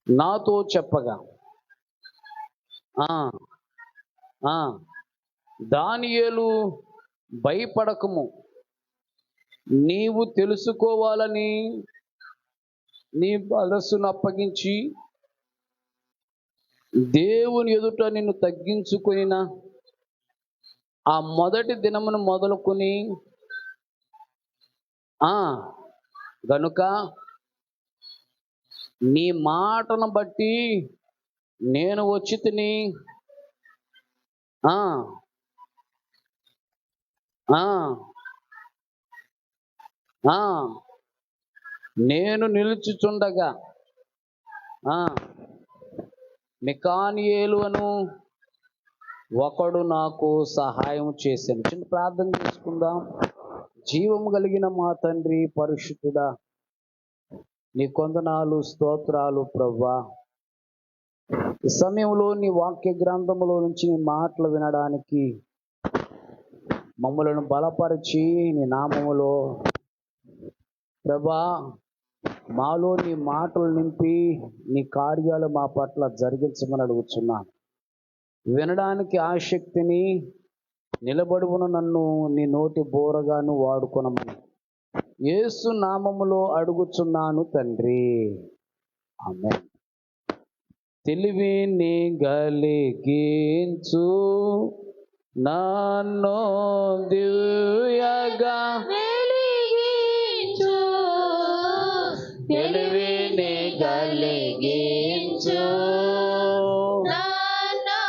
నాతో చెప్పగా ఆ ఆ దానియేలు, భయపడకము, నీవు తెలుసుకోవాలని నీ మనస్సును అప్పగించి దేవుని ఎదుట నిన్ను తగ్గించుకొనిన ఆ మొదటి దినమును మొదలుకొని గనుక నీ మాటను బట్టి నేను వచ్చి తిని నేను నిలుచుచుండగా మికానియేలు అను ఒకడు నాకు సహాయం చేశాను. చిన్న ప్రార్థన చేసుకుందాం. జీవము కలిగిన మా తండ్రి, పరిశుద్ధుడా, నీ కొందనాలు, స్తోత్రాలు ప్రభువా. ఈ సమయంలో నీ వాక్య గ్రంథములో నుంచి నీ మాటలు వినడానికి మమ్మలను బలపరిచి నీ నామములో ప్రభా మాలో నీ మాటలు నింపి నీ కార్యాలు మా పట్ల జరిగించమని అడుగుతున్నాను. వినడానికి ఆసక్తిని నిలబడువున నన్ను నీ నోటి బోరగాను వాడుకొనమని యేసు నామములో అడుగుచున్నాను తండ్రి, ఆమేన్. తెలివిని గలిగించు నన్ను దివ్యగా వెలిగించు, తెలివిని గలిగించు నన్ను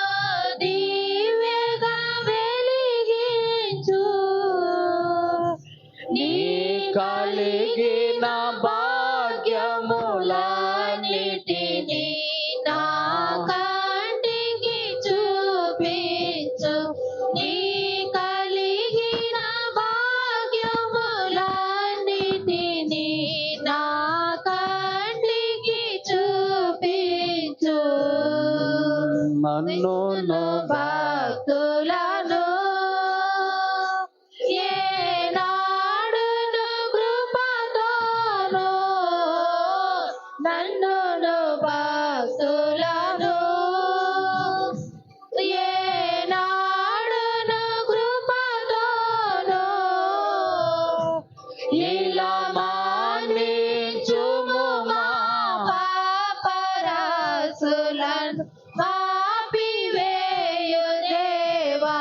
దివ్యగా వెలిగించు, నీ కలిగిన భాగ్యములన్నిటిని నా కంటికి చూపించు, నీ కలిగిన భాగ్యములన్నిటిని నా కంటికి చూపించు. నన్ను భక్తులను ఏనాడును కృపతోను, నన్ను భక్తులను ఏనాడును కృపతోను ఇలా మాన్నించుము మా పాపరాసులను మాపివేయు దేవా,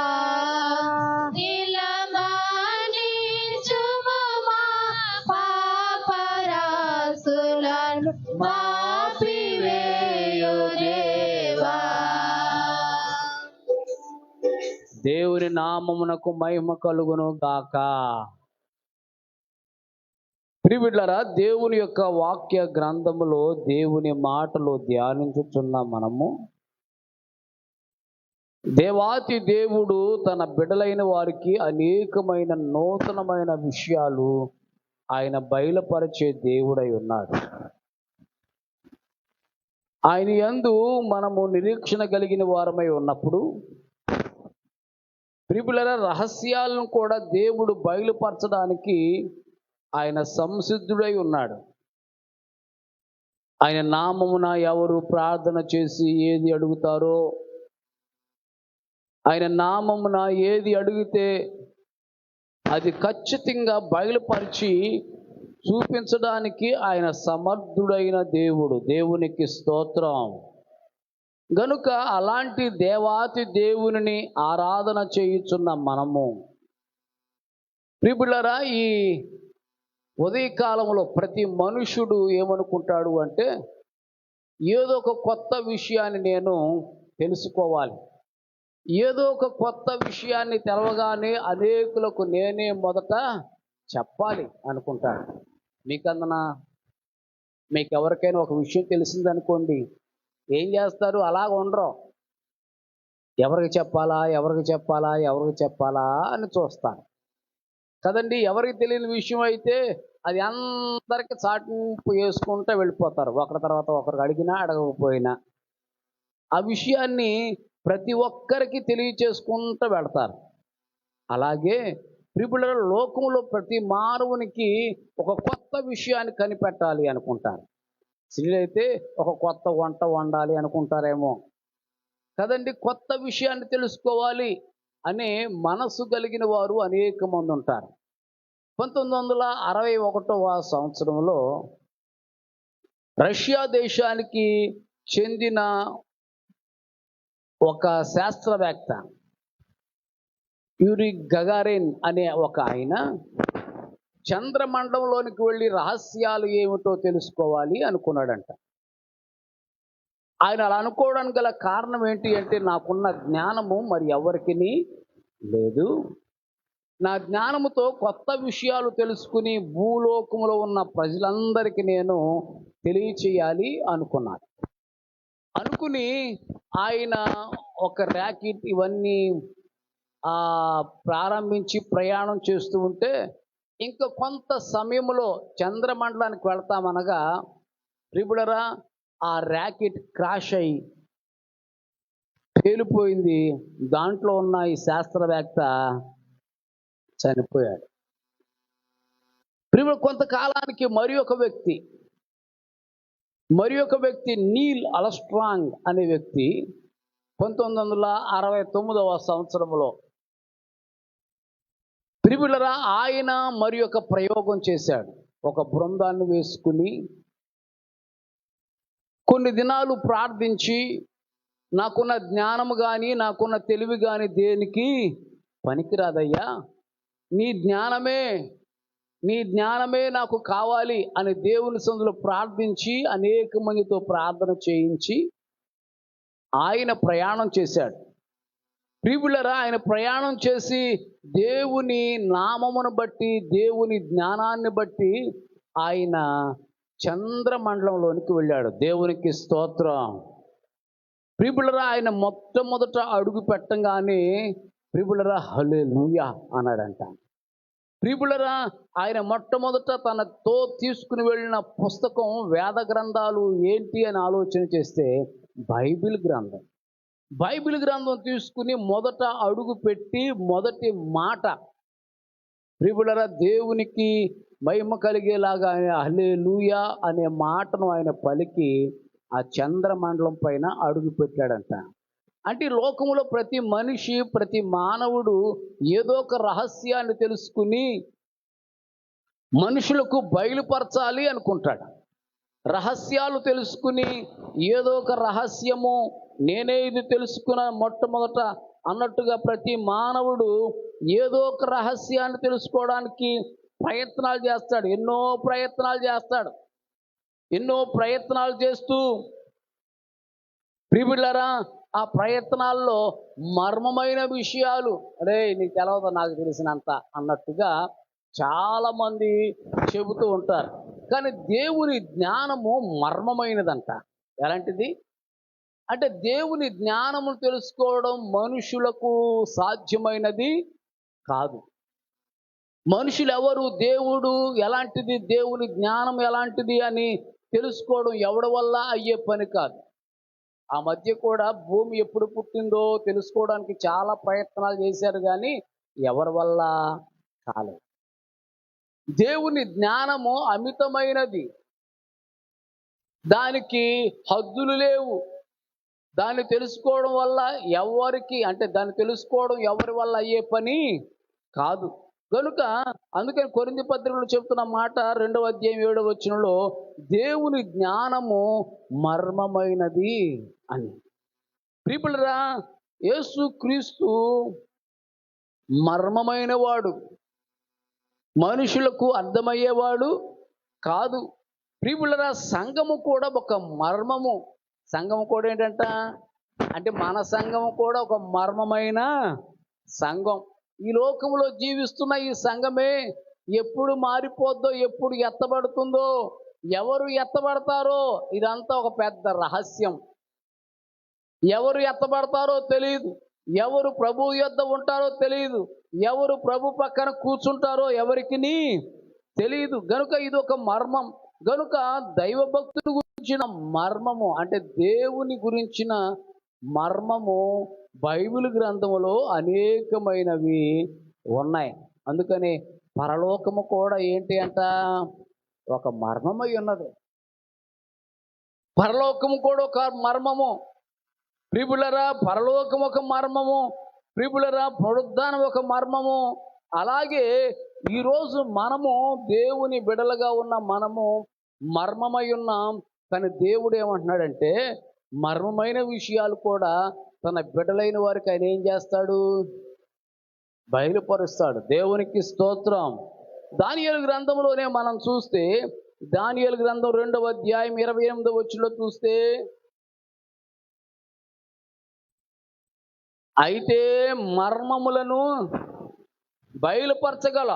నిలమానించుము మా పాపరాసులను మాపివేయు దేవా. దేవుని నామమునకు మహిమ కలుగును గాక. ప్రియబిడ్డలారా, దేవుని యొక్క వాక్య గ్రంథములో దేవుని మాటలు ధ్యానించుచున్న మనము దేవాతి దేవుడు తన బిడ్డలైన వారికి అనేకమైన నూతనమైన విషయాలు ఆయన బయలుపరిచే దేవుడై ఉన్నాడు. ఆయన యందు మనము నిరీక్షణ కలిగిన వారమై ఉన్నప్పుడు ప్రియబిడ్డలారా, రహస్యాలను కూడా దేవుడు బయలుపరచడానికి ఆయన సంసిద్ధుడై ఉన్నాడు. ఆయన నామమున ఎవరు ప్రార్థన చేసి ఏది అడుగుతారో, ఆయన నామమున ఏది అడిగితే అది ఖచ్చితంగా బయలుపరిచి చూపించడానికి ఆయన సమర్థుడైన దేవుడు. దేవునికి స్తోత్రం. గనుక అలాంటి దేవాతి దేవునిని ఆరాధన చేయుచున్న మనము ప్రియబిడ్డలారా, ఈ ఉదయకాలంలో ప్రతి మనుషుడు ఏమనుకుంటాడు అంటే, ఏదో ఒక కొత్త విషయాన్ని నేను తెలుసుకోవాలి, ఏదో ఒక కొత్త విషయాన్ని తెలవగానే అనేకులకు నేనే మొదట చెప్పాలి అనుకుంటాడు. మీకన్నా మీకు ఎవరికైనా ఒక విషయం తెలిసిందనుకోండి, ఏం చేస్తారు? అలాగ ఉండరు. ఎవరికి చెప్పాలా ఎవరికి చెప్పాలా ఎవరికి చెప్పాలా అని చూస్తారు కదండి. ఎవరికి తెలియని విషయం అయితే అది అందరికీ చాటింపు వేసుకుంటూ వెళ్ళిపోతారు, ఒకరి తర్వాత ఒకరికి అడిగినా అడగకపోయినా. ఆ విషయాన్ని ప్రతి ఒక్కరికి తెలియచేసుకుంటూ వెళతారు. అలాగే ప్రియుల లోకంలో ప్రతి మానవునికి ఒక కొత్త విషయాన్ని కనిపెట్టాలి అనుకుంటారు. స్త్రీలైతే ఒక కొత్త వంట వండాలి అనుకుంటారేమో కదండి. కొత్త విషయాన్ని తెలుసుకోవాలి అనే మనసు కలిగిన వారు అనేక మంది ఉంటారు. 1961వ సంవత్సరంలో రష్యా దేశానికి చెందిన ఒక శాస్త్రవేత్త యూరి గగారిన్ అనే ఒక ఆయన చంద్రమండలంలోనికి వెళ్ళి రహస్యాలు ఏమిటో తెలుసుకోవాలి అనుకున్నాడంట. ఆయన అలా అనుకోవడానికి గల కారణం ఏంటి అంటే, నాకున్న జ్ఞానము మరి ఎవరికి లేదు, నా జ్ఞానముతో కొత్త విషయాలు తెలుసుకుని భూలోకములో ఉన్న ప్రజలందరికీ నేను తెలియచేయాలి అనుకున్నాడు. అనుకుని ఆయన ఒక ర్యాకెట్ ఇవన్నీ ప్రారంభించి ప్రయాణం చేస్తూ ఉంటే, ఇంకా కొంత సమయంలో చంద్రమండలానికి వెళ్తామనగా ప్రియులారా ఆ ర్యాకెట్ క్రాష్ అయి పేలిపోయింది. దాంట్లో ఉన్న ఈ శాస్త్రవేత్త చనిపోయాడు. ప్రియుడు కొంతకాలానికి మరి ఒక వ్యక్తి నీల్ ఆర్మ్స్ట్రాంగ్ అనే వ్యక్తి 1969వ సంవత్సరంలో ప్రియులరా ఆయన మరి ఒక ప్రయోగం చేశాడు. ఒక బృందాన్ని వేసుకుని కొన్ని దినాలు ప్రార్థించి, నాకున్న జ్ఞానము కానీ నాకున్న తెలివి కానీ దేనికి పనికిరాదయ్యా, నీ జ్ఞానమే నాకు కావాలి అని దేవుని సన్నిధిలో ప్రార్థించి అనేక మందితో ప్రార్థన చేయించి ఆయన ప్రయాణం చేశాడు. ప్రియులరా ఆయన ప్రయాణం చేసి దేవుని నామమును బట్టి దేవుని జ్ఞానాన్ని బట్టి ఆయన చంద్రమండలంలోనికి వెళ్ళాడు. దేవునికి స్తోత్రం. ప్రియులరా ఆయన మొట్టమొదట అడుగు పెట్టంగానే ప్రియులరా హల్లెలూయా అన్నాడంట. ప్రియులరా ఆయన మొట్టమొదట తనతో తీసుకుని వెళ్ళిన పుస్తకం వేద గ్రంథాలు ఏంటి అని ఆలోచన చేస్తే బైబిల్ గ్రంథం తీసుకుని మొదట అడుగు పెట్టి మొదటి మాట ప్రియులరా దేవునికి మహిమ కలిగేలాగా హల్లెలూయా అనే మాటను ఆయన పలికి ఆ చంద్రమండలం పైన అడుగు పెట్టాడంట. అంటే లోకములో ప్రతి మనిషి ప్రతి మానవుడు ఏదో ఒక రహస్యాన్ని తెలుసుకుని మనుషులకు బయలుపరచాలి అనుకుంటాడు. రహస్యాలు తెలుసుకుని ఏదో ఒక రహస్యము నేనే ఇది తెలుసుకున్న మొట్టమొదట అన్నట్టుగా ప్రతి మానవుడు ఏదో ఒక రహస్యాన్ని తెలుసుకోవడానికి ప్రయత్నాలు చేస్తాడు. ఎన్నో ప్రయత్నాలు చేస్తూ ప్రియులారా ఆ ప్రయత్నాల్లో మర్మమైన విషయాలు అరే నీకు తెలవదు నాకు తెలిసినంత అన్నట్టుగా చాలామంది చెబుతూ ఉంటారు. కానీ దేవుని జ్ఞానము మర్మమైనదంట. ఎలాంటిది అంటే దేవుని జ్ఞానము తెలుసుకోవడం మనుషులకు సాధ్యమైనది కాదు. మనుషులు ఎవరు, దేవుడు ఎలాంటిది, దేవుని జ్ఞానం ఎలాంటిది అని తెలుసుకోవడం ఎవడి వల్ల అయ్యే పని కాదు. ఆ మధ్య కూడా భూమి ఎప్పుడు పుట్టిందో తెలుసుకోవడానికి చాలా ప్రయత్నాలు చేశారు, కానీ ఎవరి వల్ల కాలేదు. దేవుని జ్ఞానము అమితమైనది, దానికి హద్దులు లేవు. దాన్ని తెలుసుకోవడం వల్ల దాన్ని తెలుసుకోవడం ఎవరి వల్ల అయ్యే పని కాదు. కనుక అందుకని కొరింథీ పత్రికలో చెప్తున్న మాట 2వ అధ్యాయం 7వ వచనంలో దేవుని జ్ఞానము మర్మమైనది అని. ప్రియులారా యేసుక్రీస్తు మర్మమైన వాడు, మనుషులకు అర్థమయ్యేవాడు కాదు. ప్రియులారా సంఘము కూడా ఒక మర్మము. సంఘము కూడా ఏంటంట అంటే మన సంఘము కూడా ఒక మర్మమైన సంఘం. ఈ లోకంలో జీవిస్తున్న ఈ సంఘమే ఎప్పుడు మారిపోద్దో, ఎప్పుడు ఎత్తబడుతుందో, ఎవరు ఎత్తబడతారో ఇదంతా ఒక పెద్ద రహస్యం. ఎవరు ఎత్తబడతారో తెలియదు, ఎవరు ప్రభు యొద్ద ఉంటారో తెలియదు, ఎవరు ప్రభు పక్కన కూర్చుంటారో ఎవరికి తెలియదు. గనుక ఇది ఒక మర్మం. గనుక దైవభక్తుని గురించిన మర్మము అంటే దేవుని గురించిన మర్మము బైబిల్ గ్రంథములో అనేకమైనవి ఉన్నాయి. అందుకని పరలోకము కూడా ఏంటి అంట ఒక మర్మమై ఉన్నది. పరలోకము కూడా ఒక మర్మము ప్రియులరా, పరలోకం ఒక మర్మము ప్రియులరా, పునరుద్ధానం ఒక మర్మము. అలాగే ఈరోజు మనము దేవుని బిడలుగా ఉన్న మనము మర్మమై ఉన్నాం. కానీ దేవుడు ఏమంటున్నాడంటే మర్మమైన విషయాలు కూడా తన బిడ్డలైన వారికి ఆయన ఏం చేస్తాడు? బయలుపరుస్తాడు. దేవునికి స్తోత్రం. దానియేలు గ్రంథంలోనే మనం చూస్తే, దానియేలు గ్రంథం 2వ అధ్యాయం 28వ వచనంలో చూస్తే, అయితే మర్మములను బయలుపరచగల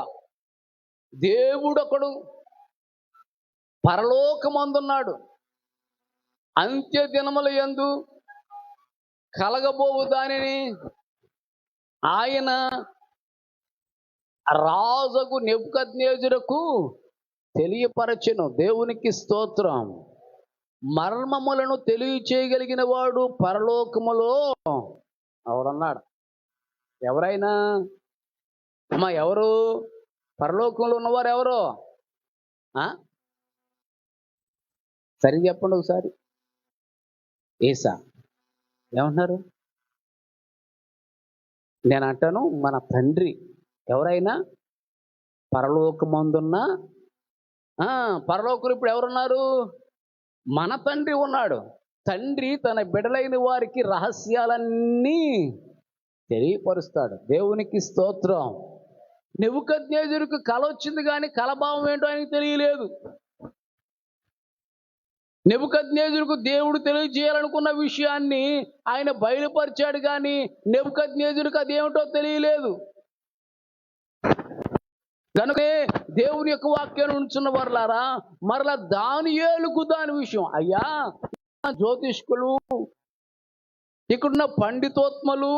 దేవుడొకడు పరలోకమందున్నాడు. అంత్య దినముల యందు కలగబోవు దానిని ఆయన రాజుకు నెబుకద్నెజరుకు తెలియపరచెను. దేవునికి స్తోత్రం. మర్మములను తెలియచేయగలిగిన వాడు పరలోకములో ఎవడున్నాడు? ఎవరైనా అమ్మా, ఎవరు పరలోకంలో ఉన్నవారు? ఎవరు? సరి చెప్పండి ఒకసారి. ఏసా. ఏమంటున్నారు? నేను అంటాను, మన తండ్రి. ఎవరైనా పరలోకమందున్న పరలోకంలో ఇప్పుడు ఎవరున్నారు? మన తండ్రి ఉన్నాడు. తండ్రి తన బిడలైన వారికి రహస్యాలన్నీ తెలియపరుస్తాడు. దేవునికి స్తోత్రం. నెబుకద్నెజరుకు కల వచ్చింది, కానీ కలభావం ఏంటో ఆయనకి తెలియలేదు. నెబుకద్నెజరుకు దేవుడు తెలియజేయాలనుకున్న విషయాన్ని ఆయన బయలుపరిచాడు, కానీ నెబుకద్నెజరుకు అదేమిటో తెలియలేదు. కనుకే దేవుని యొక్క వాక్యాన్ని ఉంచున్న వారులారా, మరలా దానియేలుకు దాని విషయం, అయ్యా జ్యోతిష్కులు, ఇక్కడున్న పండితోత్మలు,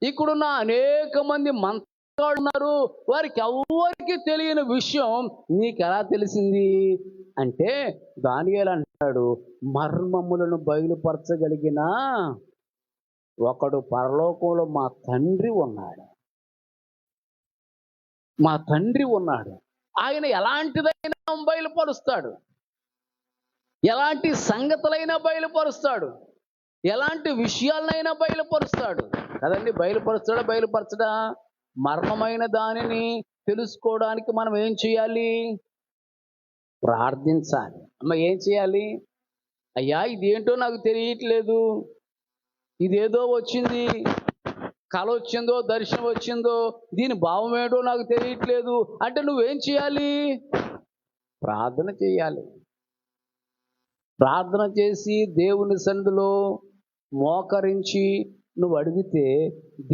ఇక్కడున్న అనేక మంది మంత్రగాళ్ళు ఉన్నారు, వారికి ఎవరికి తెలియని విషయం నీకు ఎలా తెలిసింది అంటే, దానియేలు అంటాడు, మర్మములను బయలుపరచగలిగిన ఒకడు పరలోకంలో మా తండ్రి ఉన్నాడు. మా తండ్రి ఉన్నాడు. ఆయన ఎలాంటిదైనా బయలుపరుస్తాడు, ఎలాంటి సంగతులైనా బయలుపరుస్తాడు, ఎలాంటి విషయాలనైనా బయలుపరుస్తాడు కదండి. బయలుపరచడా? మర్మమైన దానిని తెలుసుకోవడానికి మనం ఏం చేయాలి? ప్రార్థించాలి. అమ్మ, ఏం చేయాలి? అయ్యా, ఇదేంటో నాకు తెలియట్లేదు, ఇదేదో వచ్చింది, కళ వచ్చిందో దర్శనం వచ్చిందో, దీని భావం ఏంటో నాకు తెలియట్లేదు అంటే నువ్వేం చేయాలి? ప్రార్థన చేయాలి. ప్రార్థన చేసి దేవుని సన్నిధిలో మోకరించి నువ్వు అడిగితే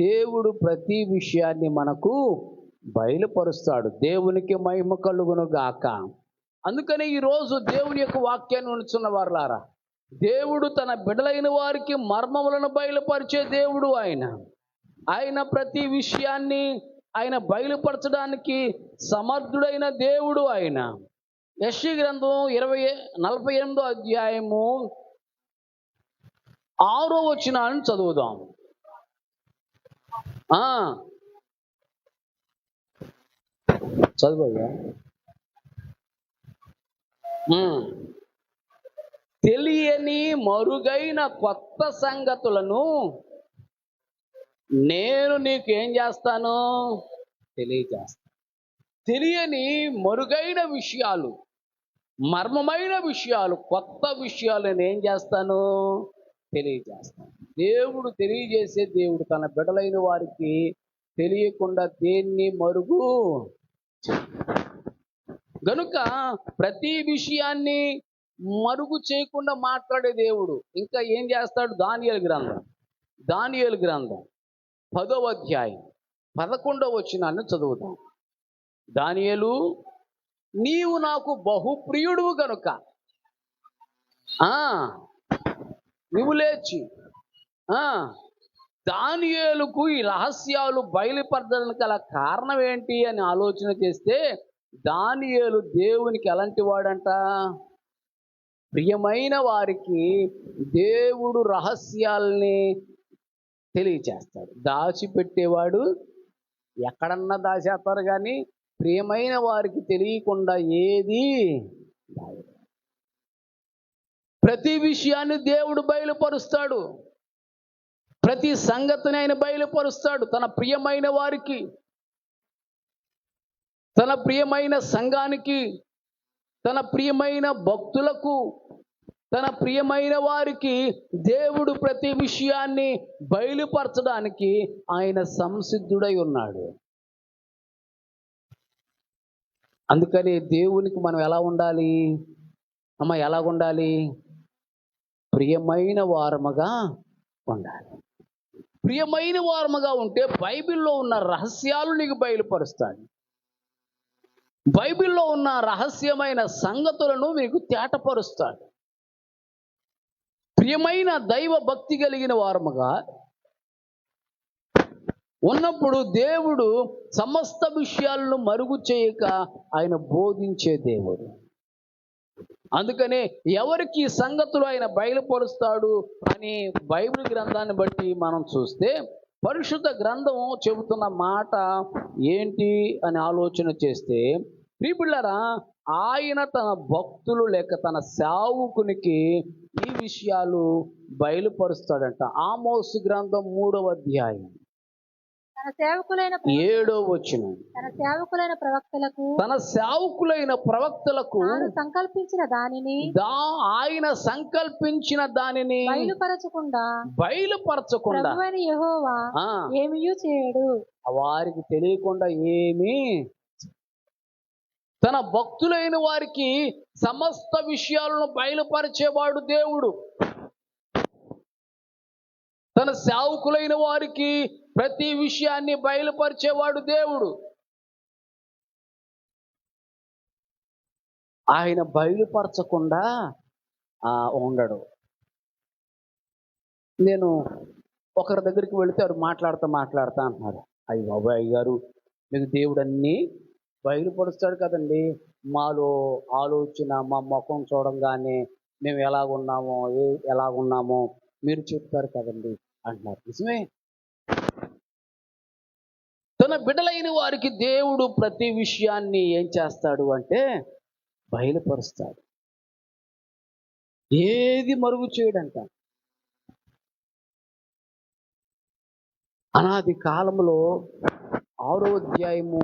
దేవుడు ప్రతి విషయాన్ని మనకు బయలుపరుస్తాడు. దేవునికి మహిమ కలుగును గాక. అందుకని ఈరోజు దేవుని యొక్క వాక్యాన్ని ఉంచున్న వారులారా, దేవుడు తన బిడ్డలైన వారికి మర్మములను బయలుపరిచే దేవుడు. ఆయన ప్రతి విషయాన్ని ఆయన బయలుపరచడానికి సమర్థుడైన దేవుడు ఆయన. యెషయా గ్రంథం 48వ అధ్యాయము 6వ వచనాన్ని చదువుదాం. చదువుగా. తెలియని మరుగైన కొత్త సంగతులను నేను నీకు ఏం చేస్తాను? తెలియజేస్తాను. తెలియని మరుగైన విషయాలు, మర్మమైన విషయాలు, కొత్త విషయాలు నేను ఏం చేస్తాను? తెలియజేస్తాను. దేవుడు తెలియజేసే దేవుడు తన బిడ్డలైన వారికి తెలియకుండా దేన్ని మరుగు. గనుక ప్రతి విషయాన్ని మరుగు చేయకుండా మాట్లాడే దేవుడు. ఇంకా ఏం చేస్తాడు? దానియేలు గ్రంథం 10వ అధ్యాయం 11వ వచనాన్ని చదువుతాం. దానియేలు, నీవు నాకు బహుప్రియుడు గనుక నువ్వు లేచి దానియేలుకు ఈ రహస్యాలు బయలుపరచడానికి గల కారణం ఏంటి అని ఆలోచన చేస్తే, దానియేలు దేవునికి ఎలాంటి వాడంట? ప్రియమైన వారికి దేవుడు రహస్యాల్ని తెలియచేస్తాడు. దాచిపెట్టేవాడు ఎక్కడన్నా దాచేస్తారు, కానీ ప్రియమైన వారికి తెలియకుండా ఏది ప్రతి విషయాన్ని దేవుడు బయలుపరుస్తాడు. ప్రతి సంగతిని ఆయన బయలుపరుస్తాడు తన ప్రియమైన వారికి, తన ప్రియమైన సంఘానికి, తన ప్రియమైన భక్తులకు, తన ప్రియమైన వారికి దేవుడు ప్రతి విషయాన్ని బయలుపరచడానికి ఆయన సంసిద్ధుడై ఉన్నాడు. అందుకని దేవునికి మనం ఎలా ఉండాలి అమ్మ? ఎలా ఉండాలి? ప్రియమైన వారముగా ఉండాలి. ప్రియమైన వారముగా ఉంటే బైబిల్లో ఉన్న రహస్యాలు నీకు బయలుపరుస్తాడు. బైబిల్లో ఉన్న రహస్యమైన సంగతులను మీకు తేటపరుస్తాడు. ప్రియమైన దైవ భక్తి కలిగిన వారముగా ఉన్నప్పుడు దేవుడు సమస్త విషయాలను మరుగు చేయక ఆయన బోధించే దేవుడు. అందుకనే ఎవరికి సంగతులు ఆయన బయలుపరుస్తాడు అని బైబిల్ గ్రంథాన్ని బట్టి మనం చూస్తే, పరిశుద్ధ గ్రంథం చెబుతున్న మాట ఏంటి అని ఆలోచన చేస్తే, ప్రియబిళ్ళారా, ఆయన తన భక్తులు లేక తన సేవకునికి ఈ విషయాలు బయలుపరుస్తాడంట. ఆమోసు గ్రంథం 3వ అధ్యాయం తన సేవకులైన 7వ వచనం. తన సేవకులైన ప్రవక్తలకు తన సేవకులైన ప్రవక్తలకు తాను సంకల్పించిన దానిని ఆయన సంకల్పించిన దానిని బయలుపరచకుండా ప్రభువైన యెహోవా ఏమీయూ చేయడు. వారికి తెలియకుండా ఏమీ. తన భక్తులైన వారికి సమస్త విషయాలను బయలుపరిచేవాడు దేవుడు. తన సేవకులైన వారికి ప్రతి విషయాన్ని బయలుపరిచేవాడు దేవుడు. ఆయన బయలుపరచకుండా ఉండడు. నేను ఒకరి దగ్గరికి వెళితే వారు మాట్లాడుతా అంటున్నారు, అయ్యి బాబాయ్ అయ్యగారు, మీకు దేవుడు అన్నీ బయలుపరుస్తాడు కదండి, మాలో ఆలోచన, మా ముఖం చూడంగానే మేము ఎలాగున్నామో మీరు చెప్తారు కదండి అంటున్నారు. నిజమే. తన బిడ్డలైన వారికి దేవుడు ప్రతి విషయాన్ని ఏం చేస్తాడు అంటే బయలుపరుస్తాడు. ఏది మరుగు చేయడంట. అనాది కాలంలో 6వ అధ్యాయము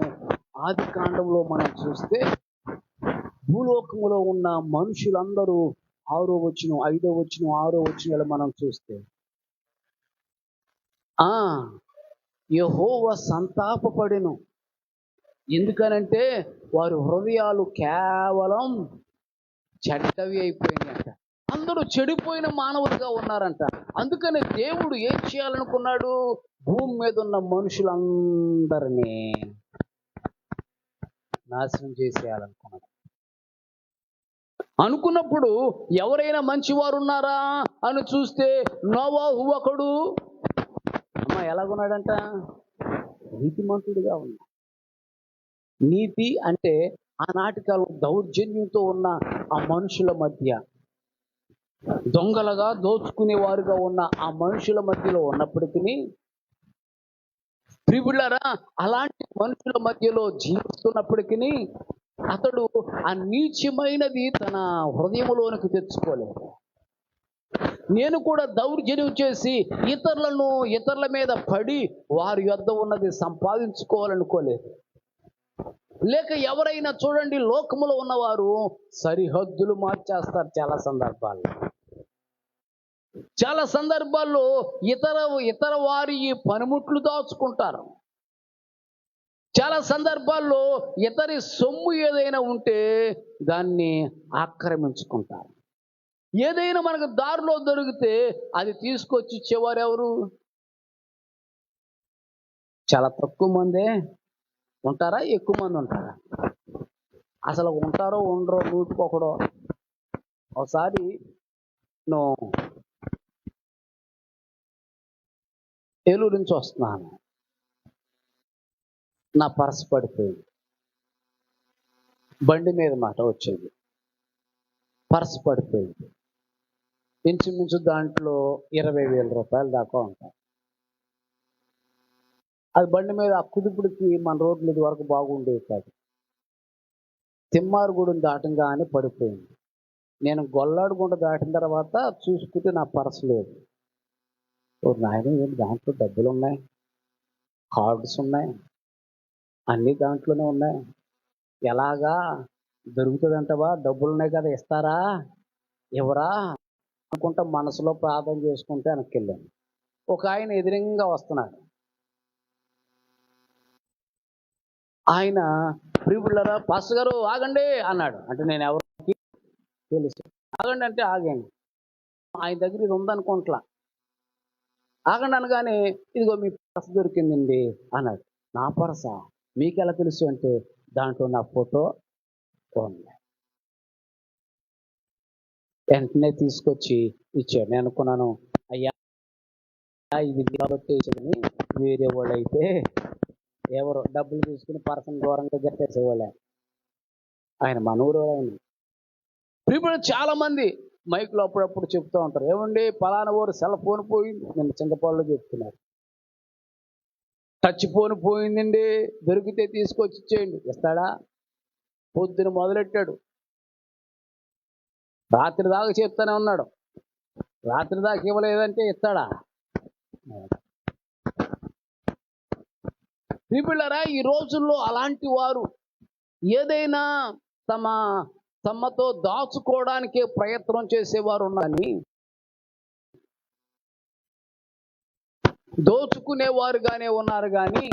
ఆది కాండంలో మనం చూస్తే, భూలోకములో ఉన్న మనుషులందరూ 6వ వచనం, 5వ వచనం, 6వ వచనాలు మనం చూస్తే, యెహోవా సంతాపపడెను. ఎందుకనంటే వారి హృదయాలు కేవలం చెడ్డవి అయిపోయినాయంట. అందరూ చెడిపోయిన మానవులుగా ఉన్నారంట. అందుకని దేవుడు ఏం చేయాలనుకున్నాడు? భూమి మీద ఉన్న మనుషులందరినీ నాశనం చేసేయాలనుకున్నాడు. అనుకున్నప్పుడు ఎవరైనా మంచివారు ఉన్నారా అని చూస్తే నోవాహు ఒకడు. ఎలాగున్నాడంట? నీతిమంతుడిగా ఉన్నాడు. నీతి అంటే ఆనాటి కాలం దౌర్జన్యంతో ఉన్న ఆ మనుషుల మధ్య, దొంగలుగా దోచుకునేవారుగా ఉన్న ఆ మనుషుల మధ్యలో ఉన్నప్పటికీ, ప్రియులారా, అలాంటి మనుషుల మధ్యలో జీవిస్తున్నప్పటికీ అతడు ఆ నీచమైనది తన హృదయంలోనికి తెచ్చుకోలేదు. నేను కూడా దౌర్జన్యం చేసి ఇతరుల మీద పడి వారి యొద్ద ఉన్నది సంపాదించుకోవాలనుకోలేదు. లేక ఎవరైనా చూడండి, లోకములో ఉన్నవారు సరిహద్దులు మార్చేస్తారు. చాలా సందర్భాల్లో ఇతర వారి పనిముట్లు దాచుకుంటారు. చాలా సందర్భాల్లో ఇతరి సొమ్ము ఏదైనా ఉంటే దాన్ని ఆక్రమించుకుంటారు. ఏదైనా మనకు దారిలో దొరికితే అది తీసుకొచ్చి ఇచ్చేవారు ఎవరు? చాలా తక్కువ మందే ఉంటారా? ఎక్కువ మంది ఉంటారా? అసలు ఉంటారో ఉండరో నూటికొకడో. ఒకసారి నేను ఏలూరు నుంచి వస్తున్నాను, నా పర్స్ పడిపోయింది. బండి మీద మాట వచ్చేది, పర్స్ పడిపోయింది. ఇంచుమించు దాంట్లో 20,000 రూపాయలు దాకా ఉంటాయి. అది బండి మీద అక్కుదిప్పుడికి మన రోడ్లు ఇది వరకు బాగుండేవి కాదు. తిమ్మారుగూడెం దాటంగానే పడిపోయింది. నేను గొల్లాడుకుంటూ దాటిన తర్వాత చూసుకుంటే నా పర్స్ లేదు. ఓ నాయన, ఏంటి దాంట్లో డబ్బులు ఉన్నాయి, కార్డ్స్ ఉన్నాయి, అన్నీ దాంట్లోనే ఉన్నాయి. ఎలాగా దొరుకుతుందంటవా? డబ్బులు ఉన్నాయి కదా, ఇస్తారా ఎవరా అనుకుంటా మనసులో ప్రార్థన చేసుకుంటే వెనక్కి వెళ్ళాను. ఒక ఆయన ఎదురుగా వస్తున్నాడు. ఆయన, ప్రియులారా పాస్టర్ గారు ఆగండి అన్నాడు. అంటే నేను ఎవరికి తెలుసు. ఆగండి అంటే ఆగాను. ఆయన దగ్గర ఇది ఉందనుకుంటా. ఆగండి అనగానే, ఇదిగో మీ పర్స్ దొరికిందండి అన్నాడు. నా పర్సా? మీకు ఎలా తెలుసు అంటే, దాంట్లో నా ఫోటో ఉంది. వెంటనే తీసుకొచ్చి ఇచ్చాడు. నేను అనుకున్నాను, అయ్యా ఇది కాబట్టి వేరే వాళ్ళు అయితే ఎవరు డబ్బులు తీసుకుని పర్సన్ దూరంగా గట్టేసేవాళ్ళే. ఆయన మనూరు. ఆయన ఇప్పుడు చాలా మంది మైక్లో అప్పుడప్పుడు చెప్తూ ఉంటారు, ఏమండి పలానా ఊరు సెల్ ఫోన్ పోయింది. నేను చింతపాడులో చెప్తున్నారు, టచ్ ఫోన్ పోయిందండి, దొరికితే తీసుకొచ్చి ఇచ్చేయండి. ఇస్తాడా? పొద్దున మొదలెట్టాడు, రాత్రి దాకా చెప్తానే ఉన్నాడు. రాత్రి దాకా ఇవ్వలేదంటే ఇస్తాడా? ప్రియులారా, ఈ రోజుల్లో అలాంటి వారు ఏదైనా తమతో దాచుకోవడానికే ప్రయత్నం చేసేవారు ఉన్నారని, దోచుకునేవారుగానే ఉన్నారు. కానీ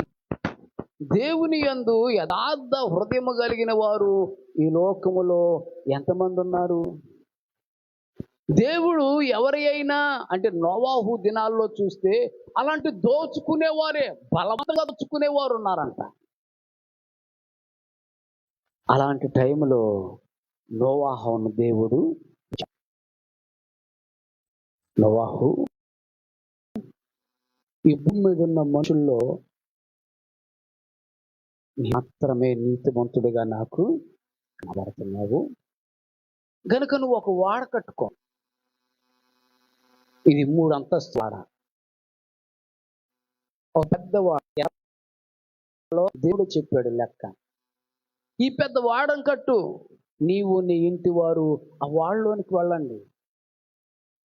దేవుని యందు యథార్థ హృదయము కలిగిన వారు ఈ లోకములో ఎంతమంది ఉన్నారు? దేవుడు ఎవరి అయినా అంటే నోవాహు దినాల్లో చూస్తే అలాంటి దోచుకునేవారే, బలవంతంగా దోచుకునేవారు ఉన్నారంట. అలాంటి టైంలో నోవాహును దేవుడు, నోవాహు, ఈ భూమి మీద ఉన్న మనుషుల్లో మాత్రమే నీతిమంతుడిగా నాకు కనబడుతున్నావు గనుక నువ్వు ఒక వాడ కట్టుకో. ఇది 3 అంతస్తు వాడ. ఒక పెద్ద వాడలో దేవుడు చెప్పాడు లెక్క, ఈ పెద్ద వాడను కట్టు, నీవు నీ ఇంటి వారు ఆ వాళ్ళలోనికి వెళ్ళండి.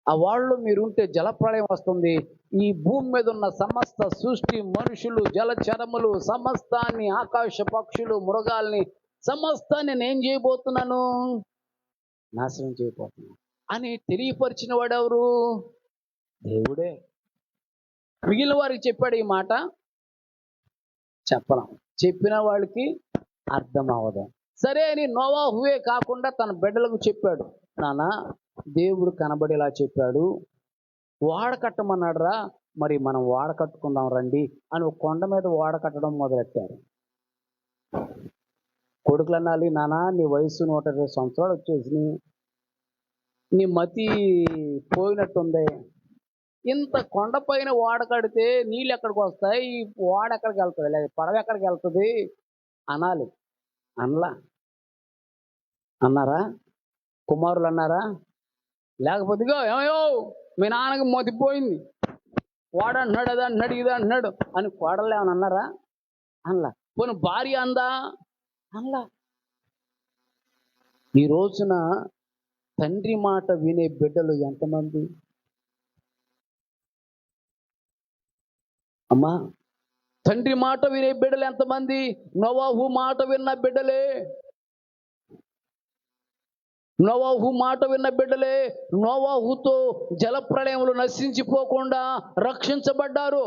ఆ వాళ్ళు మీరుంటే జలప్రళయం వస్తుంది. ఈ భూమి మీద ఉన్న సమస్త సృష్టి, మనుషులు, జలచరములు, సమస్తాన్ని, ఆకాశ పక్షులు, మృగాల్ని, సమస్తాన్ని నేను చేయబోతున్నాను, నాశనం చేయబోతున్నాను అని తెలియపరిచిన వాడెవరు? దేవుడే. మిగిలిన వారికి చెప్పాడు ఈ మాట? చెప్పడం. చెప్పిన వాళ్ళకి అర్థం అవ్వదు. సరే అని నోవాహువే కాకుండా తన బిడ్డలకు చెప్పాడు, నాన్న దేవుడు కనబడేలా చెప్పాడు, వాడ కట్టమన్నాడు రా, మరి మనం వాడ కట్టుకుందాం రండి అని ఒక కొండ మీద వాడ కట్టడం మొదలెట్టారు. కొడుకులు అనాలి, నాన్న నీ వయసు 120 సంవత్సరాలు వచ్చేసి నీ మతి పోయినట్టుంది, ఇంత కొండ పైన వాడ కడితే నీళ్ళు ఎక్కడికి వస్తాయి, ఈ వాడ ఎక్కడికి వెళ్తుంది, లేదా పడవ ఎక్కడికి వెళ్తుంది అనాలి. అనలా? అన్నారా? కుమారులు అన్నారా? లేకపోతే ఏమయ్యో మీ నాన్నకి మతిపోయింది, వాడు అంటున్నాడు, అది అంటున్నాడు, ఇది అంటున్నాడు అని కోడలు ఏమని అన్నారా? అనలా. పోనీ భార్య అందా? అనలా. ఈ రోజున తండ్రి మాట వినే బిడ్డలు ఎంతమంది అమ్మా? తండ్రి మాట వినే బిడ్డలు ఎంతమంది? నోవాహు మాట విన్న బిడ్డలే, నోవాహు మాట విన్న బిడ్డలే నోవాహుతో జలప్రళయములు నశించిపోకుండా రక్షించబడ్డారు.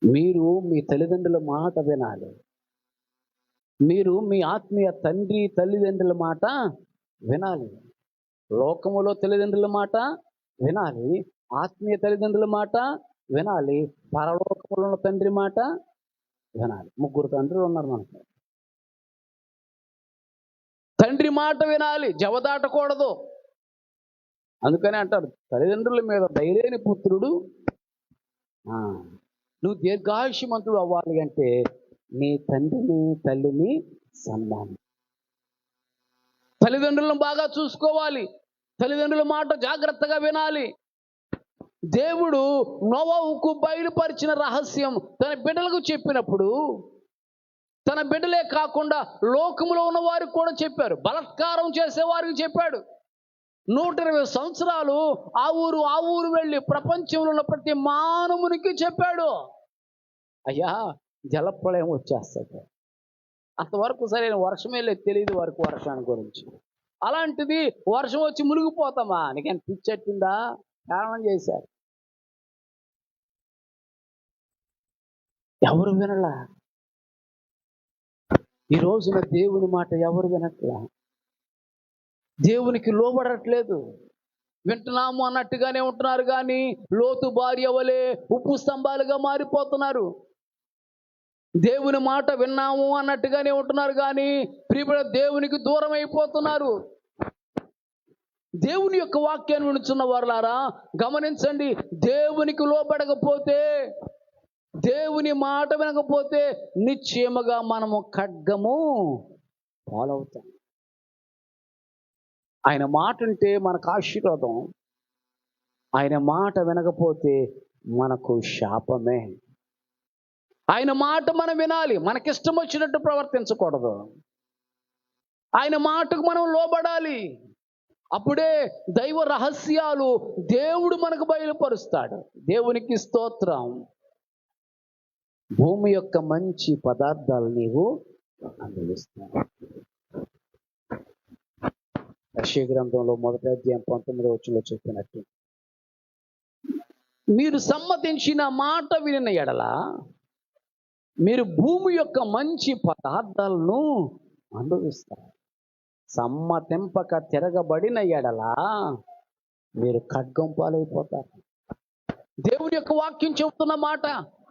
మీరు మీ తల్లిదండ్రుల మాట వినాలి. మీరు మీ ఆత్మీయ తండ్రి తల్లిదండ్రుల మాట వినాలి. లోకములో తల్లిదండ్రుల మాట వినాలి, ఆత్మీయ తల్లిదండ్రుల మాట వినాలి, పరలోకములో ఉన్న తండ్రి మాట వినాలి. 3 తండ్రులు ఉన్నారు మనకు. తండ్రి మాట వినాలి, జవదాటకూడదు. అందుకని అంటారు, తల్లిదండ్రుల మీద దయలేని పుత్రుడు. నువ్వు దీర్ఘాయుష్మంతుడు అవ్వాలి అంటే నీ తండ్రిని తల్లిని సన్మానం. తల్లిదండ్రులను బాగా చూసుకోవాలి, తల్లిదండ్రుల మాట జాగ్రత్తగా వినాలి. దేవుడు నోవాహుకు బయలుపరిచిన రహస్యం తన బిడ్డలకు చెప్పినప్పుడు తన బిడ్డలే కాకుండా లోకములో ఉన్న వారికి కూడా చెప్పారు. బలాత్కారం చేసేవారికి చెప్పాడు. 120 సంవత్సరాలు ఆ ఊరు వెళ్ళి ప్రపంచంలో ఉన్న ప్రతి మానవునికి చెప్పాడు, అయ్యా జలప్రళయం వచ్చేస్తుంది, అంతవరకు సరైన వర్షమే లేదు, తెలియదు వరకు వర్షాన్ని గురించి. అలాంటిది వర్షం వచ్చి మునిగిపోతామా? నీకేం పిచ్చెట్టిందా? కారణం చేశారు. ఎవరు వినలా? ఈ రోజున దేవుని మాట ఎవరు వినట్లా? దేవునికి లోబడట్లేదు. వింటున్నాము అన్నట్టుగానే ఉంటున్నారు, కానీ లోతు భార్య వలె ఉప్పు స్తంభాలుగా మారిపోతున్నారు. దేవుని మాట విన్నాము అన్నట్టుగానే ఉంటున్నారు, కానీ ప్రియమైన దేవునికి దూరం అయిపోతున్నారు. దేవుని యొక్క వాక్యాన్ని వినుచున్న వారులారా గమనించండి, దేవునికి లోబడకపోతే, దేవుని మాట వినకపోతే నిశ్చయముగా మనము ఖడ్గము పాలవుతాం. ఆయన మాట ఉంటే మనకు ఆశీర్వాదం, ఆయన మాట వినకపోతే మనకు శాపమే. ఆయన మాట మనం వినాలి, మనకిష్టం వచ్చినట్టు ప్రవర్తించకూడదు. ఆయన మాటకు మనం లోబడాలి. అప్పుడే దైవ రహస్యాలు దేవుడు మనకు బయలుపరుస్తాడు. దేవునికి స్తోత్రం. భూమి యొక్క మంచి పదార్థాలు నీవు అనుభవిస్తావు. యెషయా గ్రంథంలో 1వ అధ్యాయం 19వ వచనంలో చెప్పినట్టు, మీరు సమ్మతించిన మాట వినిన ఎడల మీరు భూమి యొక్క మంచి పదార్థాలను అనుభవిస్తారు. సమ్మతింపక తిరగబడిన ఎడల మీరు ఖడ్గం పాలైపోతారు. దేవుని యొక్క వాక్యం చెబుతున్న మాట.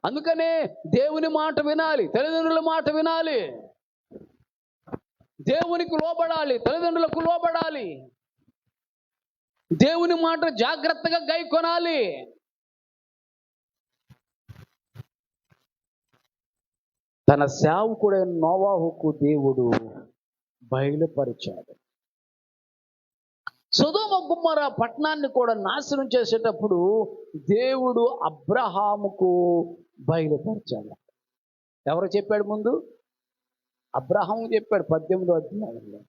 అందుకనే దేవుని మాట వినాలి, తల్లిదండ్రుల మాట వినాలి, దేవునికి లోబడాలి, తల్లిదండ్రులకు లోబడాలి, దేవుని మాట జాగ్రత్తగా గైకొనాలి. తన సేవకుడైన నోవాహుకు దేవుడు బయలుపరిచాడు. సొదొమ గొమొర్రా పట్టణాన్ని కూడా నాశనం చేసేటప్పుడు దేవుడు అబ్రహాముకు బయలుపరిచాడు. ఎవరు చెప్పాడు ముందు? అబ్రహాము చెప్పాడు 18వ అధ్యాయంలో.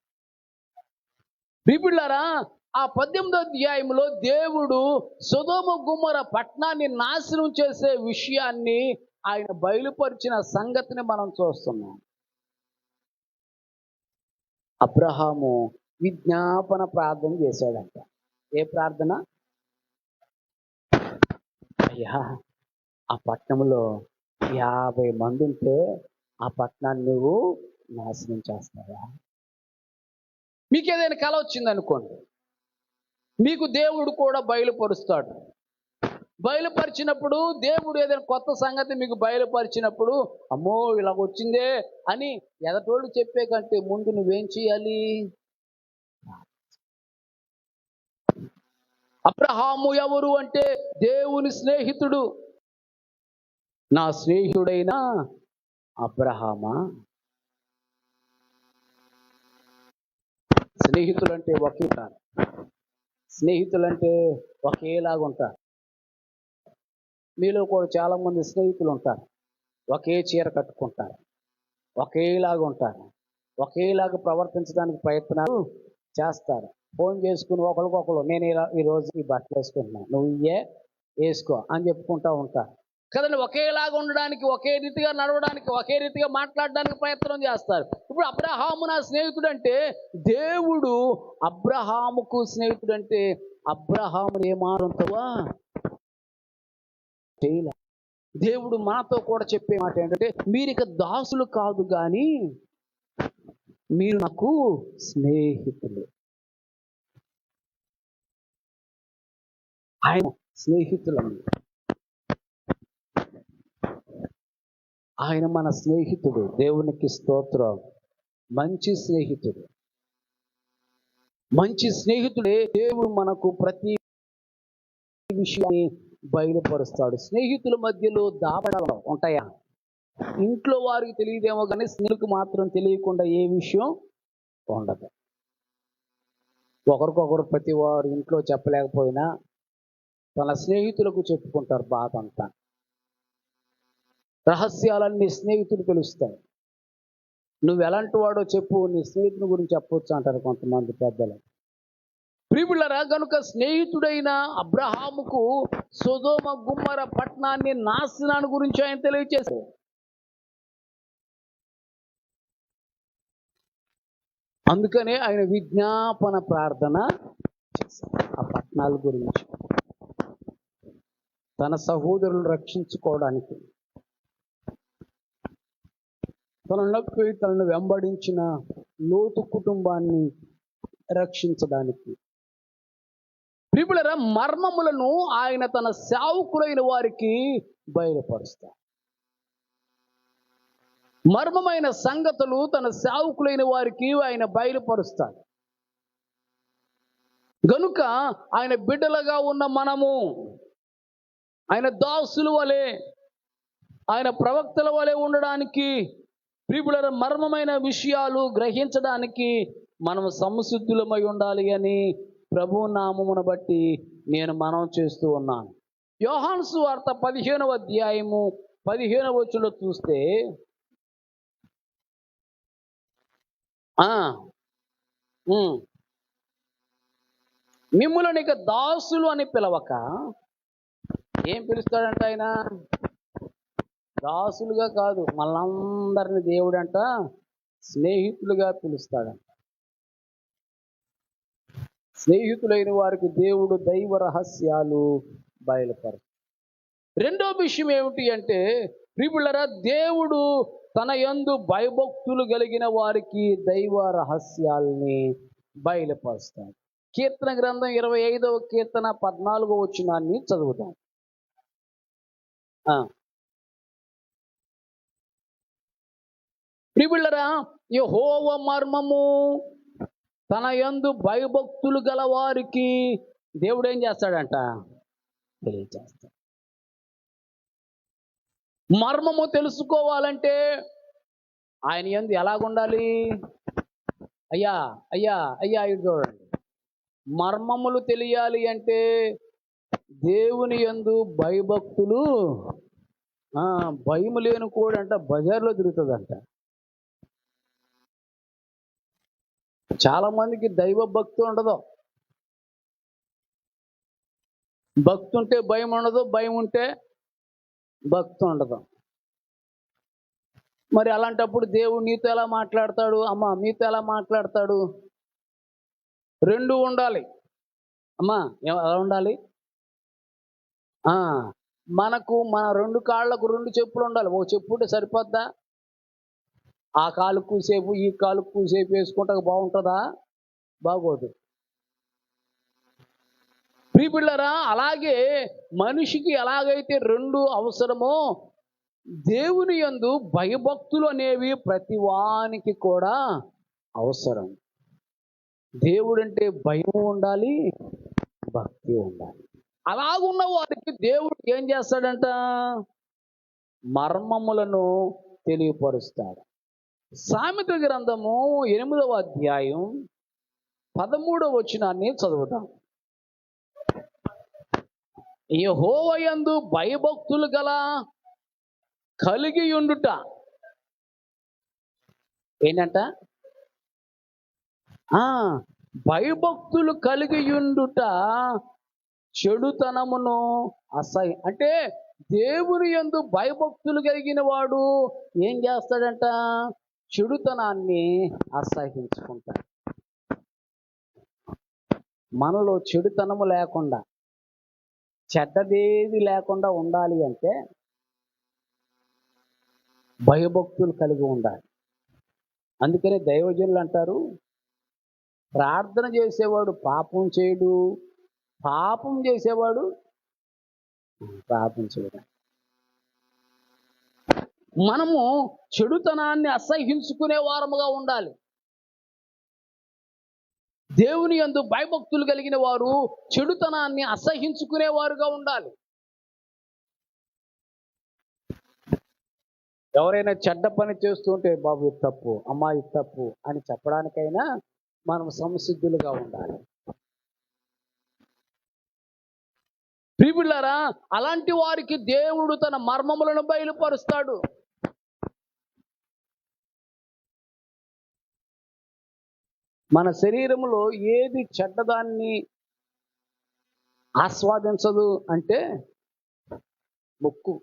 ప్రియలారా, ఆ 18వ అధ్యాయంలో దేవుడు సొదొమ గొమొర్రా పట్టణాన్ని నాశనం చేసే విషయాన్ని ఆయన బయలుపరిచిన సంగతిని మనం చూస్తున్నాం. అబ్రహాము విజ్ఞాపన ప్రార్థన చేశాడంట. ఏ ప్రార్థన? అయ్యా, ఆ పట్టణంలో 50 మంది ఉంటే ఆ పట్టణాన్ని నువ్వు నాశనం చేస్తావా? మీకు ఏదైనా కల వచ్చిందనుకోండి, మీకు దేవుడు కూడా బయలుపరుస్తాడు. బయలుపరిచినప్పుడు దేవుడు ఏదైనా కొత్త సంగతి మీకు బయలుపరిచినప్పుడు, అమ్మో ఇలాగ వచ్చిందే అని ఎదటోళ్ళు చెప్పే కంటే ముందు నువ్వేం చేయాలి? అబ్రహాము ఎవరు అంటే దేవుని స్నేహితుడు. నా స్నేహితుడైన అబ్రహామా? స్నేహితులంటే ఒకే ఉంటారు, స్నేహితులంటే ఒకేలాగా ఉంటారు. మీలో కూడా చాలా మంది స్నేహితులు ఉంటారు, ఒకే చీర కట్టుకుంటారు, ఒకేలాగా ఉంటారు, ఒకేలాగా ప్రవర్తించడానికి ప్రయత్నాలు చేస్తారు. ఫోన్ చేసుకుని ఒకరికొకరు, నేను ఈరోజు ఈ బట్టలు వేసుకుంటున్నాను, నువ్వు ఇవే వేసుకో అని చెప్పుకుంటూ ఉంటారు కదండి. ఒకేలాగా ఉండడానికి, ఒకే రీతిగా నడవడానికి, ఒకే రీతిగా మాట్లాడడానికి ప్రయత్నం చేస్తారు. ఇప్పుడు అబ్రహాము నా స్నేహితుడు అంటే, దేవుడు అబ్రహాముకు స్నేహితుడు అంటే అబ్రహాముని ఏమారంతవా చేయలే. దేవుడు మనతో కూడా చెప్పే మాట ఏంటంటే, మీరు ఇక దాసులు కాదు కానీ మీరు నాకు స్నేహితులు. ఆయన స్నేహితులండి, ఆయన మన స్నేహితుడు. దేవునికి స్తోత్రం. మంచి స్నేహితుడు, మంచి స్నేహితుడే దేవుడు మనకు ప్రతి విషయాన్ని బయలుపరుస్తాడు. స్నేహితుల మధ్యలో దాపడాలు ఉంటాయా? ఇంట్లో వారికి తెలియదేమో కానీ స్నేహితులకు మాత్రం తెలియకుండా ఏ విషయం ఉండదు. ఒకరికొకరు ప్రతి వారు ఇంట్లో చెప్పలేకపోయినా తన స్నేహితులకు చెప్పుకుంటారు బాధ అంతా. రహస్యాలన్నీ స్నేహితులు తెలుస్తాయి. నువ్వు ఎలాంటి వాడో చెప్పు, నీ స్నేహితుని గురించి చెప్పొచ్చు అంటారు కొంతమంది పెద్దలు. ప్రియులారా, గనుక స్నేహితుడైన అబ్రహాముకు సొదొమ గుమ్మర పట్టణాన్ని నాశనాన్ని గురించి ఆయన తెలియజేశారు. అందుకనే ఆయన విజ్ఞాపన ప్రార్థన చేశారు ఆ పట్టణాల గురించి, తన సహోదరులు రక్షించుకోవడానికి, తనను వెంబడించిన లోతు కుటుంబాన్ని రక్షించడానికి. ప్రియులారా, మర్మములను ఆయన తన సేవకులైన వారికి బయలుపరుస్తాడు. మర్మమైన సంగతులు తన సేవకులైన వారికి ఆయన బయలుపరుస్తాడు. గనుక ఆయన బిడ్డలుగా ఉన్న మనము ఆయన దాసుల వలె, ఆయన ప్రవక్తల వలె ఉండడానికి, ప్రియులారా, మర్మమైన విషయాలు గ్రహించడానికి మనం సంసిద్ధులమై ఉండాలి అని ప్రభు నామమును బట్టి నేను మనవి చేస్తూ ఉన్నాను. యోహాను సువార్త 15వ అధ్యాయము 15వ వచనంలో చూస్తే, మిమ్ములను ఇక దాసులు అని పిలవక ఏం పిలుస్తాడంట ఆయన? దాసులుగా కాదు, మనందరిని దేవుడంట స్నేహితులుగా పిలుస్తాడంట. స్నేహితులైన వారికి దేవుడు దైవ రహస్యాలు బయలుపరుస్తాడు. రెండో విషయం ఏమిటి అంటే, ప్రియులారా, దేవుడు తన యందు భయభక్తులు కలిగిన వారికి దైవ రహస్యాల్ని బయలుపరుస్తాడు. కీర్తన గ్రంథం 25వ కీర్తన 14వ వచనాన్ని చదువుతాం. ప్రియులారా, యెహోవా మర్మము తన యందు భయభక్తులు గల వారికి దేవుడు ఏం చేస్తాడంట? తెలియజేస్తాడు. మర్మము తెలుసుకోవాలంటే ఆయన యందు ఎలాగుండాలి? అయ్యా అయ్యా అయ్యా ఇటు చూడండి. మర్మములు తెలియాలి అంటే దేవుని యందు భయభక్తులు, భయము లేని కోడంట బజార్లో తిరుగుతుందంట. చాలా మందికి దైవ భక్తి ఉండదు. భక్తి ఉంటే భయం ఉండదు, భయం ఉంటే భక్తి ఉండదు. మరి అలాంటప్పుడు దేవుడు నీతో ఎలా మాట్లాడతాడు? అమ్మా మీతో ఎలా మాట్లాడతాడు? రెండు ఉండాలి. అమ్మా ఎలా ఉండాలి? మనకు మన రెండు కాళ్ళకు రెండు చెప్పులు ఉండాలి. ఓ చెప్పు ఉంటే సరిపోద్దా? ఆ కాలు కూసేపు ఈ కాలు కూసేపు వేసుకుంటా బాగుంటుందా? బాగోదు. ప్రియులారా, అలాగే మనిషికి ఎలాగైతే రెండు అవసరమో, దేవుని యందు భయభక్తులు అనేవి ప్రతివానికి కూడా అవసరం. దేవుడంటే భయం ఉండాలి, భక్తి ఉండాలి. అలాగున్న వారికి దేవుడు ఏం చేస్తాడంట? మర్మములను తెలియపరుస్తాడు. సామెతల గ్రంథము 8వ అధ్యాయం 13వ వచనాన్ని చదువుతాం. యెహోవా యందు భయభక్తులు గల కలిగి ఉండుట ఏంటంట? భయభక్తులు కలిగి ఉండుట చెడుతనమును అసహ్యం. అంటే దేవుని యందు భయభక్తులు కలిగిన వాడు ఏం చేస్తాడంట? చెడుతనాన్ని అసహించుకుంటాడు. మనలో చెడుతనము లేకుండా, చెడ్డదేది లేకుండా ఉండాలి అంటే భయభక్తులు కలిగి ఉండాలి. అందుకనే దైవజనులు అంటారు, ప్రార్థన చేసేవాడు పాపం చేయడు, పాపం చేసేవాడు పాపం చేయడు. మనము చెడుతనాన్ని అసహించుకునే వారముగా ఉండాలి. దేవుని యందు భయభక్తులు కలిగిన వారు చెడుతనాన్ని అసహించుకునేవారుగా ఉండాలి. ఎవరైనా చెడ్డ పని చేస్తుంటే బాబు ఇది తప్పు, అమ్మా ఇది తప్పు అని చెప్పడానికైనా మనం సంసిద్ధులుగా ఉండాలి. ప్రియులారా, అలాంటి వారికి దేవుడు తన మర్మములను బయలుపరుస్తాడు. మన శరీరంలో ఏది చెడ్డదాన్ని ఆస్వాదించదు అంటే ముక్కు.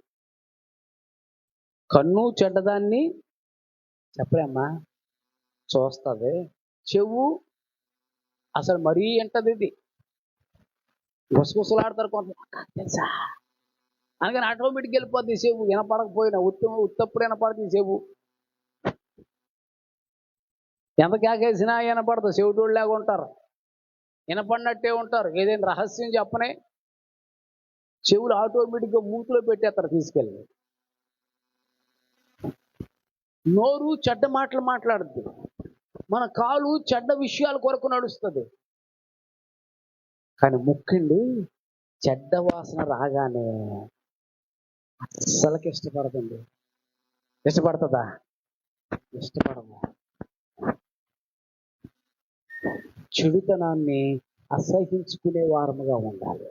కన్ను చెడ్డదాన్ని చెప్పలేమ్మా, చూస్తుంది. చెవు అసలు మరీ ఎంటది, ఇది గుసగుసలాడతారు కొంత తెలుసా, అందుకని ఆటోమేటిక్ వెళ్ళిపోద్ది చెవు. వినపడకపోయినా ఉత్తప్పుడు వినపడుతుంది చెవు. ఎంత కేకేసినా వినపడదు, చెవిటోళ్ళలాగా ఉంటారు, వినపడినట్టే ఉంటారు. ఏదైనా రహస్యం చెప్పనే చెవులు ఆటోమేటిక్గా మూతిలో పెట్టేస్తారు తీసుకెళ్ళి. నోరు చెడ్డ మాటలు మాట్లాడుద్ది. మన కాలు చెడ్డ విషయాల కొరకు నడుస్తుంది. కానీ ముక్కండి చెడ్డ వాసన రాగానే అస్సలకి ఇష్టపడదండి. ఇష్టపడుతుందా? ఇష్టపడదు. చెడుతనాన్ని అసహించుకునే వారముగా ఉండాలి.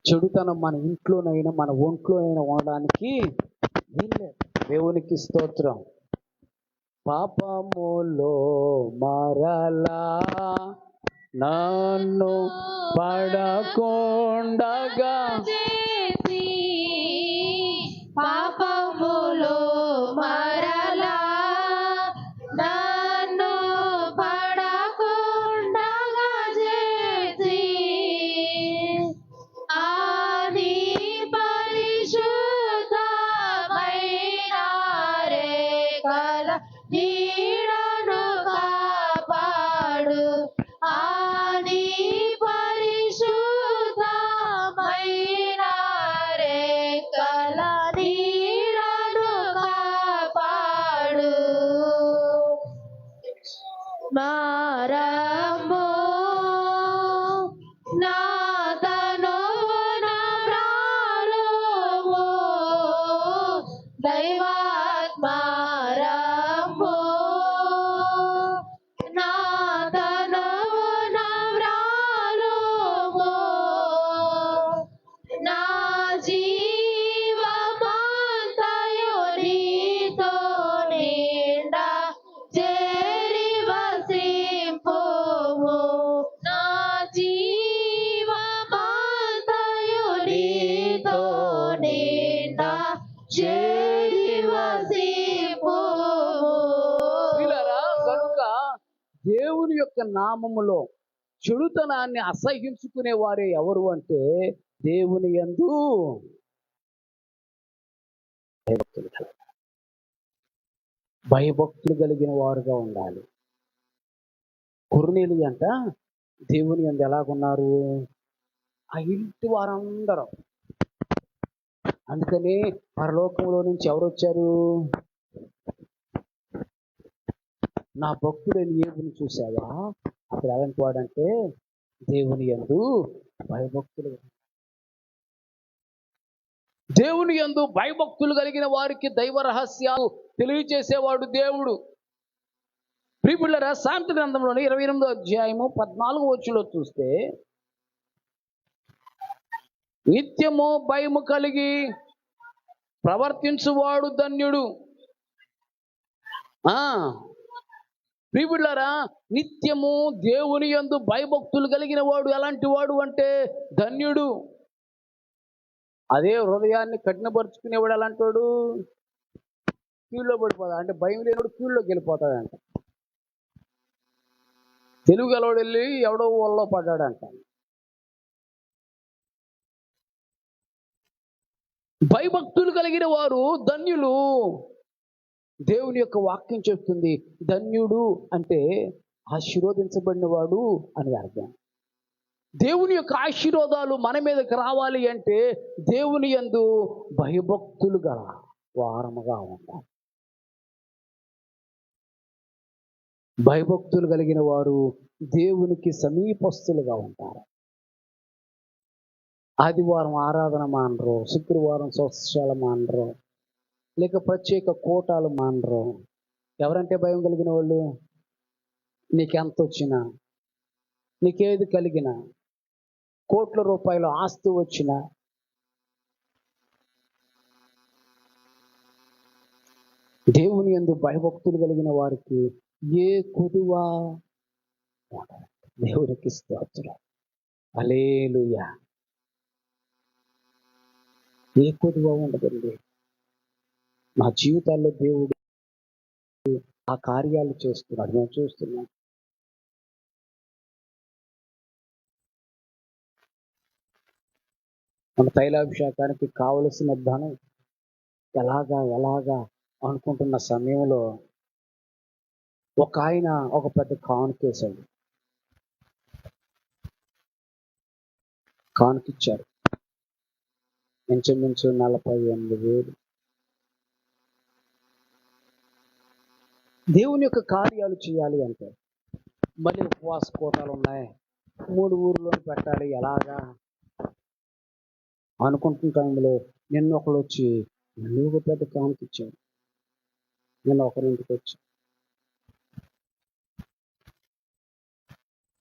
చెడుతనం మన ఇంట్లోనైనా మన ఒంట్లోనైనా ఉండడానికి వీల్లేదు. దేవునికి స్తోత్రం. పాపములో మరలా నన్ను పడకుండగా చేసి పాపములో మరలా నన్ను పడకుండగా చేసి ఆది పరిశుద్ధమైన రేఖల నీడను కాపాడు. ఆది పరిశుద్ధమైన రేఖల నీడను కాపాడు. నారము నా తనువు నా ప్రాణము దైవాత్మారము. నా తనువు నా ప్రాణము నా జీవమంతయు నీతో నిండా చేరి వసింపుము. నా జీవమంతయు నీతో నిండా చేరి వసింపుము. ప్రియులారా, కనుక దేవుని యొక్క నామములో చెడుతనాన్ని అసహించుకునే వారే ఎవరు అంటే దేవుని యందు భయభక్తులు కలిగిన వారుగా ఉండాలి. కొర్నేలి అంట దేవుని యందు ఎలాగున్నారు? ఆ ఇంటి వారందరూ. అందుకని పరలోకంలో నుంచి ఎవరు వచ్చారు? నా భక్తుడైన యేబుని చూసావా? అక్కడ ఎలాంటి వాడంటే దేవుని యందు భయభక్తులు. దేవుని యందు భయభక్తులు కలిగిన వారికి దైవ రహస్యాలు తెలియజేసేవాడు దేవుడు. ప్రియులారా, సామెతల గ్రంథంలోని 28వ అధ్యాయము 14వ వచనంలో చూస్తే, నిత్యము భయము కలిగి ప్రవర్తించువాడు ధన్యుడు. ప్రియులారా, నిత్యము దేవుని యందు భయభక్తులు కలిగిన వాడు ఎలాంటి వాడు అంటే ధన్యుడు. అదే హృదయాన్ని కఠినపరుచుకునేవాడు ఎలాంటి వాడు? క్యూలో పడిపోతాడు. అంటే భయం లేనివాడు క్యూలోకి వెళ్ళిపోతాడంట. తెలుగు గలవాడు వెళ్ళి ఎవడో ఊళ్ళో పడ్డాడంట. భయభక్తులు కలిగిన వారు ధన్యులు. దేవుని యొక్క వాక్యం చెప్తుంది, ధన్యుడు అంటే ఆశీర్వదించబడిన వాడు అని అర్థం. దేవుని యొక్క ఆశీర్వాదాలు మన మీదకి రావాలి అంటే దేవుని యందు భయభక్తులు గల వారముగా ఉండాలి. భయభక్తులు కలిగిన వారు దేవునికి సమీపస్తులుగా ఉంటారు. ఆదివారం ఆరాధన మానరు, శుక్రవారం స్వస్థశాల మానరు, లేక ప్రత్యేక కోటాలు మానరు. ఎవరంటే భయం కలిగిన వాళ్ళు? నీకెంత వచ్చినా, నీకేది కలిగినా, కోట్ల రూపాయల ఆస్తి వచ్చినా, దేవుని యందు భయభక్తులు కలిగిన వారికి ఏ కొదువా ఉండదు. దేవునికి స్తోత్రం. హల్లెలూయా. ఏ కొదువా ఉండదండి. మా జీవితాల్లో దేవుడు ఆ కార్యాలు చేస్తున్నాడు, మేము చూస్తున్నాం. మన తైలాభిషేకానికి కావలసిన ధనం ఎలాగా అనుకుంటున్న సమయంలో ఒక ఆయన ఒక పెద్ద కానుకేశాడు. కానుకిచ్చారు ఇంచుమించు 48,000. దేవుని యొక్క కార్యాలు చేయాలి అంటే మళ్ళీ ఉపవాస కోటాలు ఉన్నాయి, 3 ఊర్లో పెట్టాలి, ఎలాగా అనుకుంటున్న టైంలో నిన్న ఒకరు వచ్చి మళ్ళీ ఒక పెద్ద కానుకిచ్చాడు. నిన్న ఒకరింటికి వచ్చి,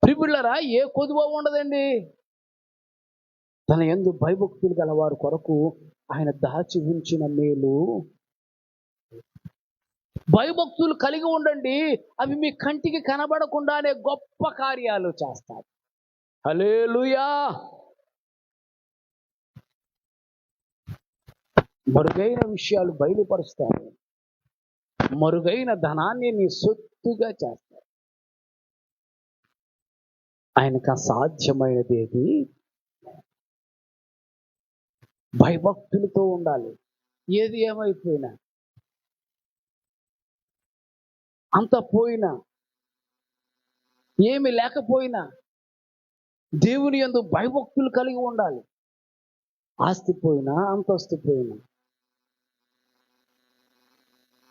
ప్రియులారా, ఏ కొదువ ఉండదండి. తన యందు భయభక్తులు గల వారి కొరకు ఆయన దాచి ఉంచిన మేలు. భయభక్తులు కలిగి ఉండండి, అవి మీ కంటికి కనబడకుండానే గొప్ప కార్యాలు చేస్తాయి. హల్లెలూయా. మరుగైన విషయాలు బయలుపరుస్తాడు, మరుగైన ధనాన్ని నీ సొత్తుగా చేస్తాడు. ఆయనకు అసాధ్యమైనది ఏది? భయభక్తులతో ఉండాలి. ఏది ఏమైపోయినా, అంత పోయినా, ఏమి లేకపోయినా దేవుని యందు భయభక్తులు కలిగి ఉండాలి. ఆస్తి పోయినా, అంతస్తు పోయినా,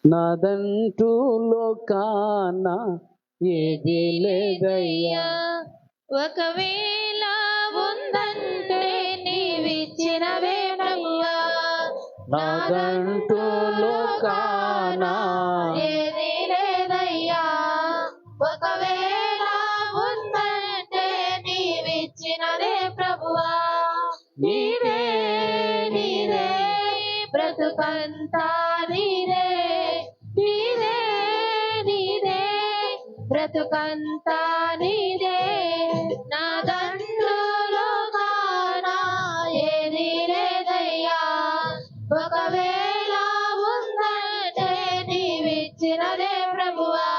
నాదంటూ లోకాన ఏది లేదయ్యా, ఒకవేళ ఉందంటే నీవిచ్చినవేనయ్యా. నాదంటూ లోకాన ఏదీ లేదయ్యా, ఒకవేళ ఉందంటే నీవిచ్చినదే ప్రభువా. నీదే నీదే బ్రతుకంతా నీదే, నీదే నీదే బ్రతుకంతా నీదే. నాదంటూ లోకాన ఏదీ లేదయ్యా, ఒకవేళ ఉందంటే నీవిచ్చినదే ప్రభువా.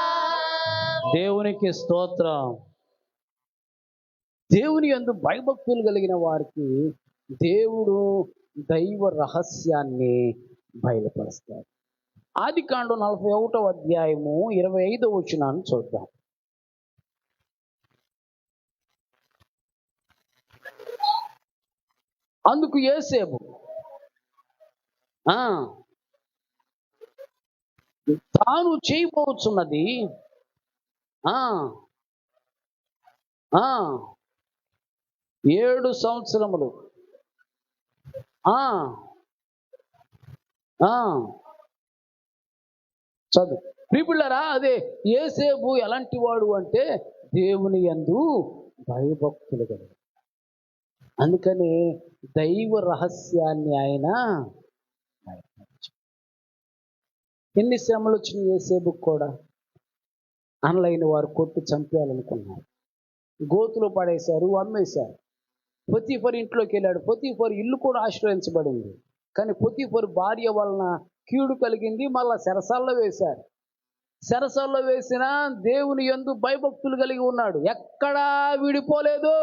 దేవునికి స్తోత్రం. దేవుని యందు భయభక్తులు కలిగిన వారికి దేవుడు దైవ రహస్యాన్ని బయలుపరుస్తాడు. ఆదికాండం 41వ అధ్యాయము 25వ వచనాన్ని చూద్దాం. అందుకు యోసేపు తాను చేయబోతున్నది 7 సంవత్సరములు చదువు ప్రియులారా. అదే యోసేపు ఎలాంటి వాడు అంటే దేవుని యందు భయభక్తులు కలిగి, అందుకని దైవ రహస్యాన్ని ఆయన బయలుపరిచాడు. ఎన్ని శ్రమలు వచ్చినాయి యోసేపుకు కూడా. అనలైన వారు కొట్టి చంపేయాలనుకున్నారు, గోతులో పడేశారు, అమ్మేశారు. పొతీఫరు ఇంట్లోకి వెళ్ళాడు. పొతీఫరు ఇల్లు కూడా ఆశ్రయించబడింది, కానీ పొతీఫరు భార్య వలన కీడు కలిగింది. మళ్ళా చెరసాల్లో వేశారు. చెరసాల్లో వేసిన దేవుని యందు భయభక్తులు కలిగి ఉన్నాడు, ఎక్కడా విడిపోలేదు.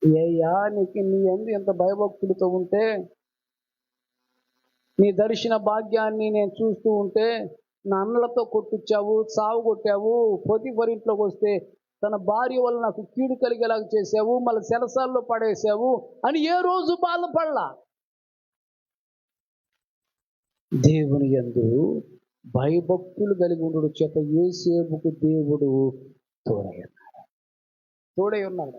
అయ్యా, నీకు నీ యందు ఎంత భయభక్తులతో ఉంటే, నీ దర్శన భాగ్యాన్ని నేను చూస్తూ ఉంటే, నా అన్నలతో కొట్టించావు, సావు కొట్టావు, పొతీఫరు ఇంట్లోకి వస్తే తన భార్య వల్ల నాకు కీడు కలిగేలాగా చేసావు, మళ్ళీ చెరసాల్లో పడేసావు అని ఏ రోజు బాధపడలా. దేవుని యందు భయభక్తులు కలిగి ఉండడు చేత యోసేపుకు దేవుడు తోడై ఉన్నాడు.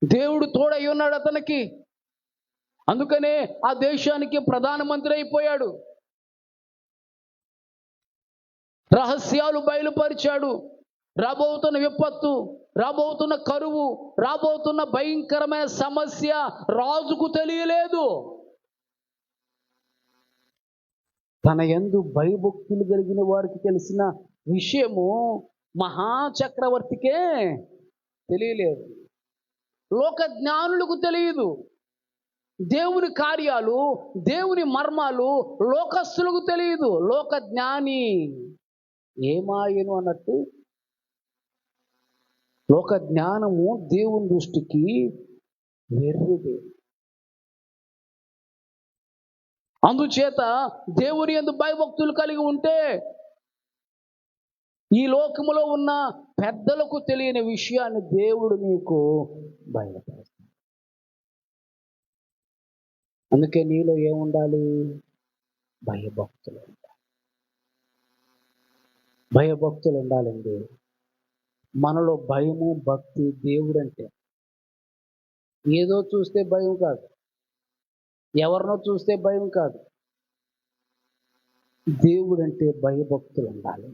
దేవుడు తోడై ఉన్నాడు అతనికి. అందుకనే ఆ దేశానికి ప్రధానమంత్రి అయిపోయాడు. రహస్యాలు బయలుపరిచాడు, రాబోతున్న విపత్తు, రాబోతున్న కరువు, రాబోతున్న భయంకరమైన సమస్య రాజుకు తెలియలేదు. తన యందు భయభక్తులు కలిగిన వారికి తెలిసిన విషయము మహాచక్రవర్తికే తెలియలేదు. లోక జ్ఞానులకు తెలియదు. దేవుని కార్యాలు, దేవుని మర్మాలు లోకస్తులకు తెలియదు. లోక జ్ఞాని ఏమాయను అన్నట్టు లోక జ్ఞానము దేవుని దృష్టికి వెర్రిది. అందుచేత దేవుని యందు భయభక్తులు కలిగి ఉంటే ఈ లోకములో ఉన్న పెద్దలకు తెలియని విషయాన్ని దేవుడు నీకు బయలుపరుస్తాడు. అందుకే నీలో ఏముండాలి? భయభక్తులు ఉండాలి. భయభక్తులు ఉండాలండి. మనలో భయము, భక్తి, దేవుడంటే ఏదో చూస్తే భయం కాదు, ఎవరినో చూస్తే భయం కాదు. దేవుడంటే భయభక్తులు ఉండాలి.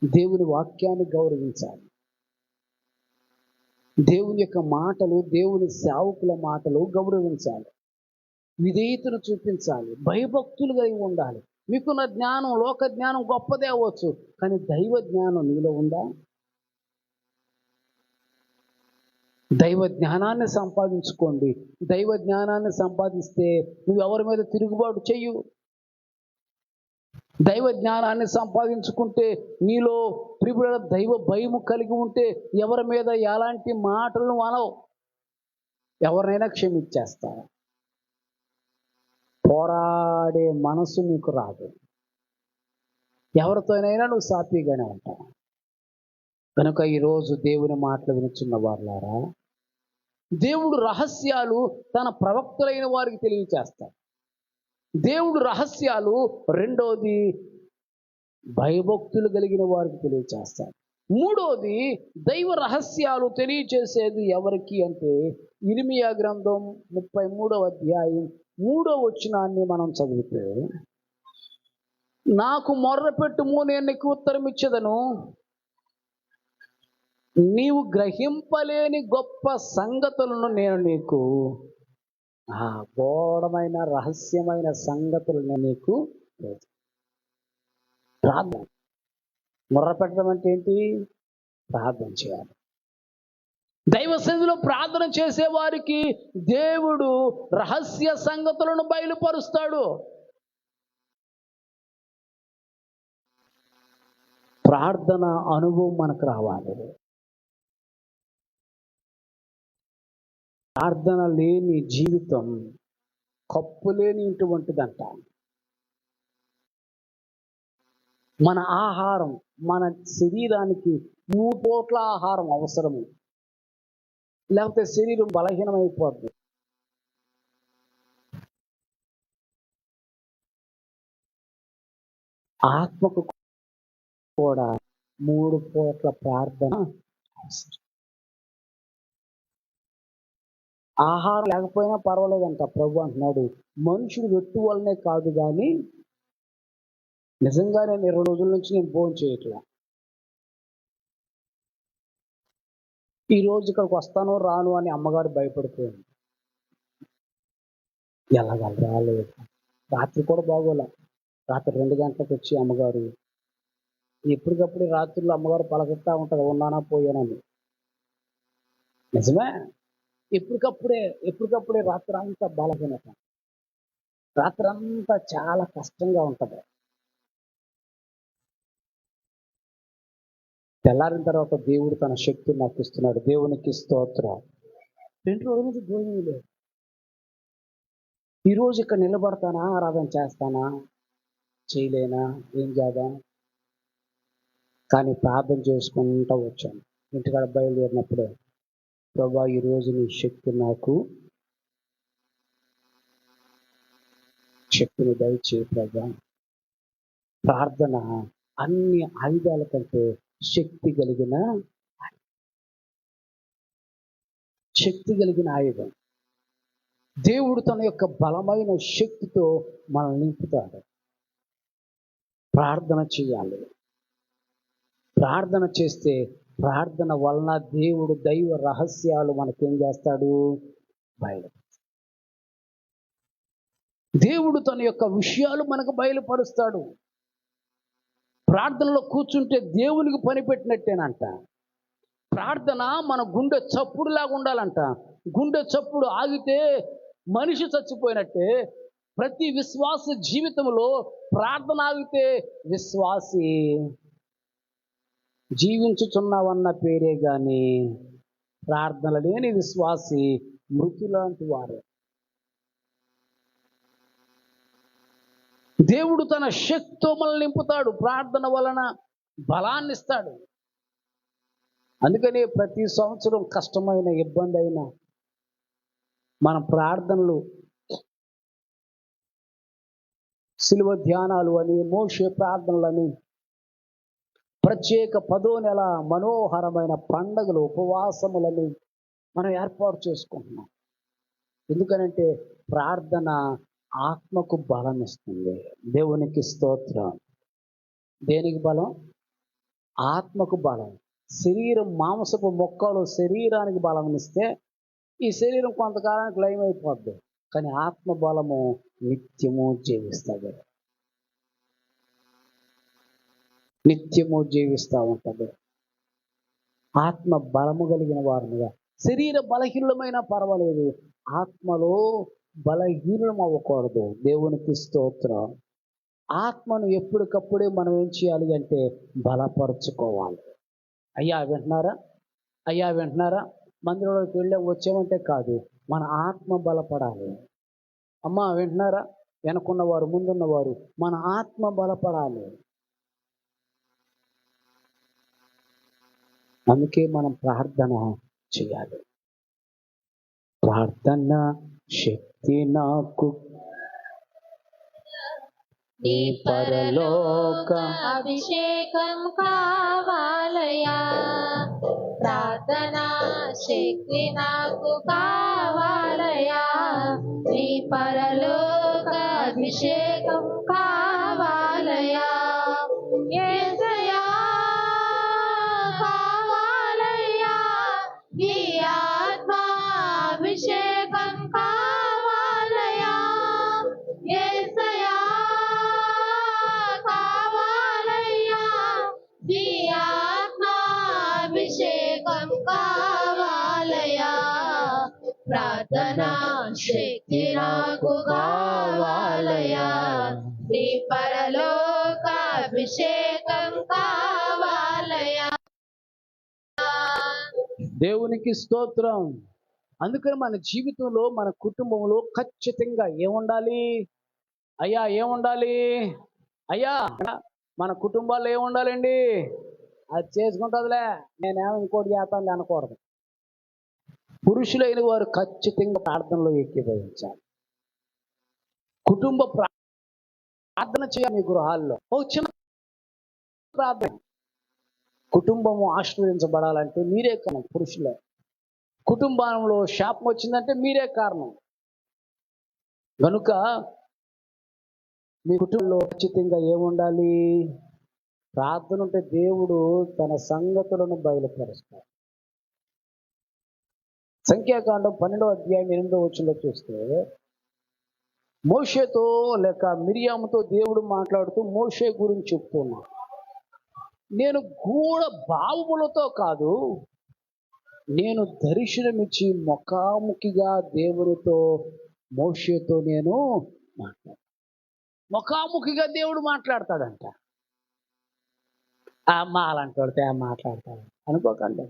దేవుని వాక్యాన్ని గౌరవించాలి. దేవుని యొక్క మాటలు, దేవుని సేవకుల మాటలు గౌరవించాలి. విధేయతను చూపించాలి. భయభక్తులు కలిగి ఉండాలి. మీకున్న జ్ఞానం, లోక జ్ఞానం గొప్పదే అవ్వచ్చు, కానీ దైవ జ్ఞానం నీలో ఉందా? దైవ జ్ఞానాన్ని సంపాదించుకోండి. దైవ జ్ఞానాన్ని సంపాదిస్తే నువ్వు ఎవరి మీద తిరుగుబాటు చెయ్యు. దైవ జ్ఞానాన్ని సంపాదించుకుంటే నీలో ప్రియుల దైవ భయము కలిగి ఉంటే ఎవరి మీద ఎలాంటి మాటలను అనవు. ఎవరినైనా క్షమించేస్తావు. పోరాడే మనసు నీకు రాదు. ఎవరితోనైనా నువ్వు సాఫీగానే ఉంటావు. కనుక ఈరోజు దేవుని మాటలు వినుచున్న వారులారా, దేవుడు రహస్యాలు తన ప్రవక్తలైన వారికి తెలియచేస్తాడు. దేవుడు రహస్యాలు రెండోది భయభక్తులు కలిగిన వారికి తెలియచేస్తాడు. మూడోది దైవ రహస్యాలు తెలియచేసేది ఎవరికి అంటే ఇర్మియా గ్రంథం 33వ అధ్యాయం 3వ వచనాన్ని మనం చదివితే, నాకు మొర్రపెట్టుము, నేను నీకు ఉత్తరం ఇచ్చేదను, నీవు గ్రహింపలేని గొప్ప సంగతులను నేను నీకు, ఘోరమైన రహస్యమైన సంగతులను నీకు ప్రార్థన. మొర్రపెట్టడం అంటే ఏంటి? ప్రార్థన చేయాలి. దైవ సన్నిధిలో ప్రార్థన చేసేవారికి దేవుడు రహస్య సంగతులను బయలుపరుస్తాడు. ప్రార్థన అనుభవం మనకు రావాలి. ప్రార్థన లేని జీవితం కప్పులేనిటువంటిదంట. మన ఆహారం, మన శరీరానికి 3 పూట్ల ఆహారం అవసరము, లేకపోతే శరీరం బలహీనమైపోద్ది. ఆత్మకు కూడా 3 పూట్ల ప్రార్థన అవసరం. ఆహారం లేకపోయినా పర్వాలేదంట. ప్రభు అంటున్నాడు, మనుషుడు వెట్టు వల్లనే కాదు కానీ నిజంగా నేను 20 రోజుల నుంచి నేను భోజనం చేయట్లా. ఈ రోజు ఇక్కడికి వస్తాను రాను అని అమ్మగారు భయపడిపోయింది. ఎలాగ రాలేదు. రాత్రి కూడా బాగోలే. రాత్రి 2 గంటలకు వచ్చి అమ్మగారు, ఎప్పటికప్పుడు రాత్రుల్లో అమ్మగారు పలకట్టా ఉంటారు, ఉన్నానా పోయానని. నిజమే. ఎప్పటికప్పుడే రాత్రి అంతా బలహీనత, రాత్రి అంతా చాలా కష్టంగా ఉంటుంది. తెల్లారిన తర్వాత దేవుడు తన శక్తిని నాకు ఇస్తున్నాడు. దేవునికి స్తోత్రం. 2 రోజుల నుంచి భోజనం లేదు. ఈరోజు ఇక్కడ నిలబడతానా, ఆరాధన చేస్తానా, చేయలేనా, ఏం చేద్దాం, కానీ ప్రార్థన చేసుకుంటూ వచ్చాను. ఇంటికాడ బయలుదేరినప్పుడే, ప్రభా ఈరోజు నీ శక్తిని దయచేయి ప్రభా. ప్రార్థన అన్ని ఆయుధాల కంటే శక్తి కలిగిన ఆయుధం. దేవుడు తన యొక్క బలమైన శక్తితో మనల్ని నింపుతాడు. ప్రార్థన చేయాలి. ప్రార్థన చేస్తే ప్రార్థన వలన దేవుడు దైవ రహస్యాలు మనకేం చేస్తాడు? బయలు. దేవుడు తన యొక్క విషయాలు మనకు బయలుపరుస్తాడు. ప్రార్థనలో కూర్చుంటే దేవునికి పని పెట్టినట్టేనంట. ప్రార్థన మన గుండె చప్పుడులాగా ఉండాలంట. గుండె చప్పుడు ఆగితే మనిషి చచ్చిపోయినట్టే. ప్రతి విశ్వాస జీవితంలో ప్రార్థన ఆగితే విశ్వాసి జీవించుచున్నావన్న పేరే గాని ప్రార్థన లేని విశ్వాసి మృతులాంటి వారే. దేవుడు తన శక్తితో మనల్ని నింపుతాడు. ప్రార్థన వలన బలాన్ని ఇస్తాడు. అందుకని ప్రతి సంవత్సరం కష్టమైన ఇబ్బంది అయినా మన ప్రార్థనలు, శిలువ ధ్యానాలు అని, మోషే ప్రార్థనలని, ప్రత్యేక 10వ నెల మనోహరమైన పండగలు, ఉపవాసములని మనం ఏర్పాటు చేసుకుంటున్నాం. ఎందుకనంటే ప్రార్థన ఆత్మకు బలం ఇస్తుంది. దేవునికి స్తోత్రం. దేనికి బలం? ఆత్మకు బలం. శరీరం, మాంసపు మొక్కలు శరీరానికి బలం ఇస్తే ఈ శరీరం కొంతకాలానికి లయం అయిపోద్ది. కానీ ఆత్మ బలము నిత్యము జీవిస్తుంది, నిత్యము జీవిస్తూ ఉంటుంది. ఆత్మ బలము కలిగిన వారుగా, శరీర బలహీనమైన పర్వాలేదు, ఆత్మలో బలహీనం అవ్వకూడదు. దేవునికి స్తోత్రం. ఆత్మను ఎప్పటికప్పుడే మనం ఏం చేయాలి అంటే బలపరుచుకోవాలి. అయ్యా వింటున్నారా? అయ్యా వింటున్నారా? మందిరంలోకి వచ్చామంటే కాదు, మన ఆత్మ బలపడాలి. అమ్మా వింటున్నారా? వెనకున్నవారు, ముందున్నవారు, మన ఆత్మ బలపడాలి. అందుకే మనం ప్రార్థన చేయాలి. ప్రార్థన శక్తి నాకు నీ పరలోక అభిషేకం కావాలయా. ప్రార్థనా శక్తి నాకు కావాలయా. నీ పరలోక అభిషేకం కావాలయా. యేసయ్యా కావాలయ్యా. నీ ఆత్మ అభిషేకం కావాలయా. యేసయ్యా కావాలయ్యా. నీ ఆత్మ అభిషేకం కావాలయా. ప్రార్థనా శక్తి నాకు కావాలయా. నీ పరలోక అభిషేకం కావాలయా. దేవునికి స్తోత్రం. అందుకని మన జీవితంలో, మన కుటుంబంలో ఖచ్చితంగా ఏముండాలి? అయ్యా ఏముండాలి? అయ్యా మన కుటుంబాల్లో ఏముండాలండి? అది చేసుకుంటుందిలే, నేనేమో ఇంకోటి చేస్తాను అనకూడదు. పురుషులైన వారు ఖచ్చితంగా ప్రార్థనలో ఏకీభవించాలి. కుటుంబ ప్రార్థన చేయాలి. మీ గృహాల్లో ఒక చిన్న ప్రార్థన. కుటుంబము ఆశీర్వదించబడాలంటే మీరే కారణం. పురుషులే, కుటుంబంలో శాపం వచ్చిందంటే మీరే కారణం. కనుక మీ కుటుంబంలో ఖచ్చితంగా ఏముండాలి? ప్రార్థన ఉంటే దేవుడు తన సంగతులను బయలుపరుస్తాడు. సంఖ్యాకాండం 12వ అధ్యాయం 8వ వచనంలో చూస్తే, మోషేతో లేక మిరియాముతో దేవుడు మాట్లాడుతూ మోషే గురించి చెప్తున్నాడు. నేను గూఢ భావములతో కాదు, నేను దర్శనమిచ్చి ముఖాముఖిగా దేవునితో, మోషేతో నేను మాట్లాడు. ముఖాముఖిగా దేవుడు మాట్లాడతాడంట. అమ్మ అలాంటి మాట్లాడతాడు అనుకోకండి.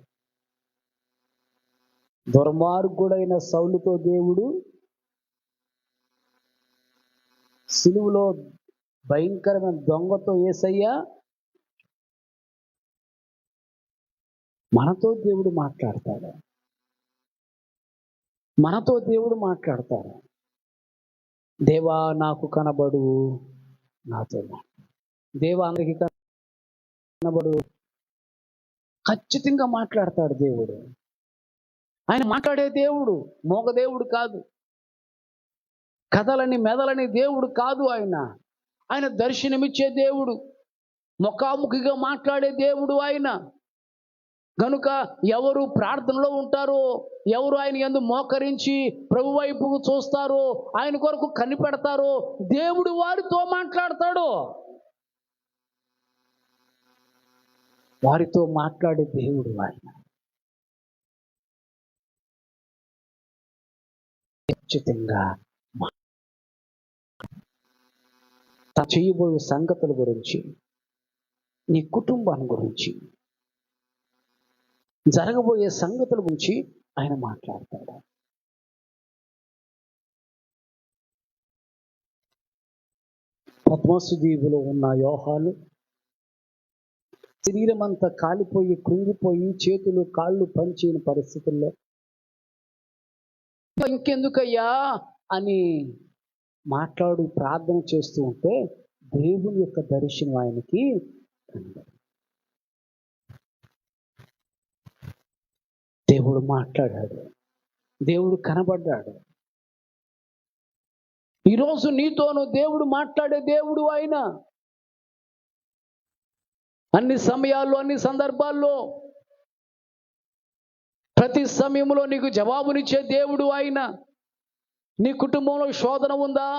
దుర్మార్గుడైన సౌలుతో దేవుడు, సిలువలో భయంకరమైన దొంగతో యేసయ్య, మనతో దేవుడు మాట్లాడతాడు. మనతో దేవుడు మాట్లాడతాడు. దేవా నాకు కనబడు, నాతో దేవా అందరికి కనబడు. ఖచ్చితంగా మాట్లాడతాడు దేవుడు. ఆయన మాట్లాడే దేవుడు, మోగ దేవుడు కాదు. కథలని మెదలని దేవుడు కాదు. ఆయన దర్శనమిచ్చే దేవుడు. ముఖాముఖిగా మాట్లాడే దేవుడు ఆయన. కనుక ఎవరు ప్రార్థనలో ఉంటారో, ఎవరు ఆయన యందు మోకరించి ప్రభు వైపుకు చూస్తారో, ఆయన కొరకు కనిపెడతారో, దేవుడు వారితో మాట్లాడతాడు. వారితో మాట్లాడే దేవుడు ఆయన. ఖచ్చితంగా చేయబోయే సంగతుల గురించి, నీ కుటుంబాన్ని గురించి, జరగబోయే సంగతుల గురించి ఆయన మాట్లాడతాడు. పద్మసు దీవులో ఉన్న యోహాను శరీరం అంతా కాలిపోయి కృంగిపోయి చేతులు కాళ్ళు పనిచేయని పరిస్థితుల్లో ఇంకెందుకయ్యా అని మాట్లాడు ప్రార్థన చేస్తూ ఉంటే దేవుని యొక్క దర్శనం ఆయనకి కనబడింది. దేవుడు మాట్లాడాడు, దేవుడు కనబడ్డాడు. ఈరోజు నీతోనూ దేవుడు మాట్లాడే దేవుడు ఆయన. అన్ని సమయాల్లో, అన్ని సందర్భాల్లో, ప్రతి సమయంలో నీకు జవాబునిచ్చే దేవుడు ఆయన. నీ కుటుంబంలో శోధన ఉందా?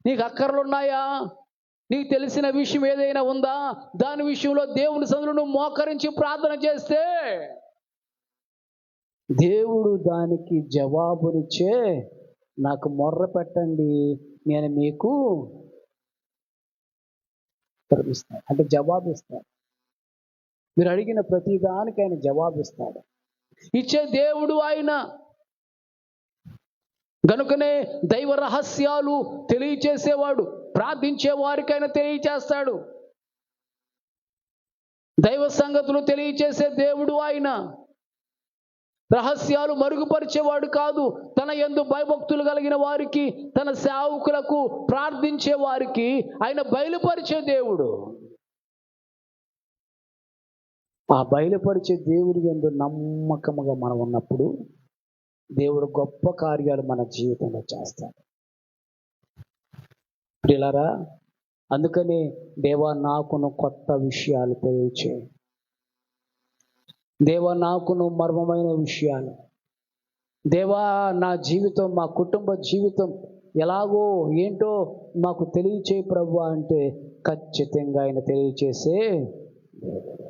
నీకు అక్కర్లున్నాయా? నీకు తెలిసిన విషయం ఏదైనా ఉందా? దాని విషయంలో దేవుని సన్నిధిలో నువ్వు మోకరించి ప్రార్థన చేస్తే దేవుడు దానికి జవాబునిచ్చే, నాకు మొర్ర పెట్టండి నేను మీకు ఇస్తాను అంటే జవాబిస్తాడు. మీరు అడిగిన ప్రతి దానికి ఆయన జవాబిస్తాడు. ఇచ్చే దేవుడు ఆయన. గనుకనే దైవ రహస్యాలు తెలియచేసేవాడు. ప్రార్థించే వారికి ఆయన తెలియచేస్తాడు. దైవ సంగతులు తెలియచేసే దేవుడు ఆయన. రహస్యాలు మరుగుపరిచేవాడు కాదు. తన యందు భయభక్తులు కలిగిన వారికి, తన సేవకులకు, ప్రార్థించే వారికి ఆయన బయలుపరిచే దేవుడు. ఆ బయలుపరిచే దేవుడి యందు నమ్మకముగా మనం ఉన్నప్పుడు దేవుడు గొప్ప కార్యాలు మన జీవితంలో చేస్తాడు. ప్రియులారా, అందుకని దేవా నాకును కొత్త విషయాలు తెలియచేయి, దేవా నాకును మర్మమైన విషయాలు, దేవా నా జీవితం, మా కుటుంబ జీవితం ఎలాగో ఏంటో మాకు తెలియచేయి ప్రభువా అంటే ఖచ్చితంగా ఆయన తెలియచేసే దేవుడు.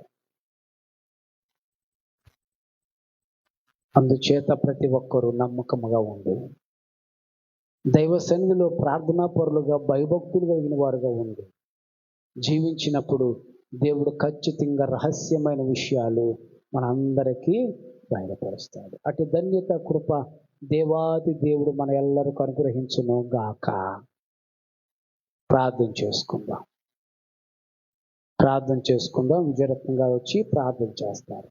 అందుచేత ప్రతి ఒక్కరూ నమ్మకముగా ఉండి దైవ సన్నిధిలో ప్రార్థనా పరులుగా భయభక్తులు కలిగిన వారుగా ఉండి జీవించినప్పుడు దేవుడు ఖచ్చితంగా రహస్యమైన విషయాలు మనందరికీ బయలుపరుస్తాడు. అటు ధన్యత కృప దేవాది దేవుడు మన ఎల్లరికీ అనుగ్రహించును గాక. ప్రార్థన చేసుకుందాం. విజయరత్నంగా వచ్చి ప్రార్థన చేస్తారు.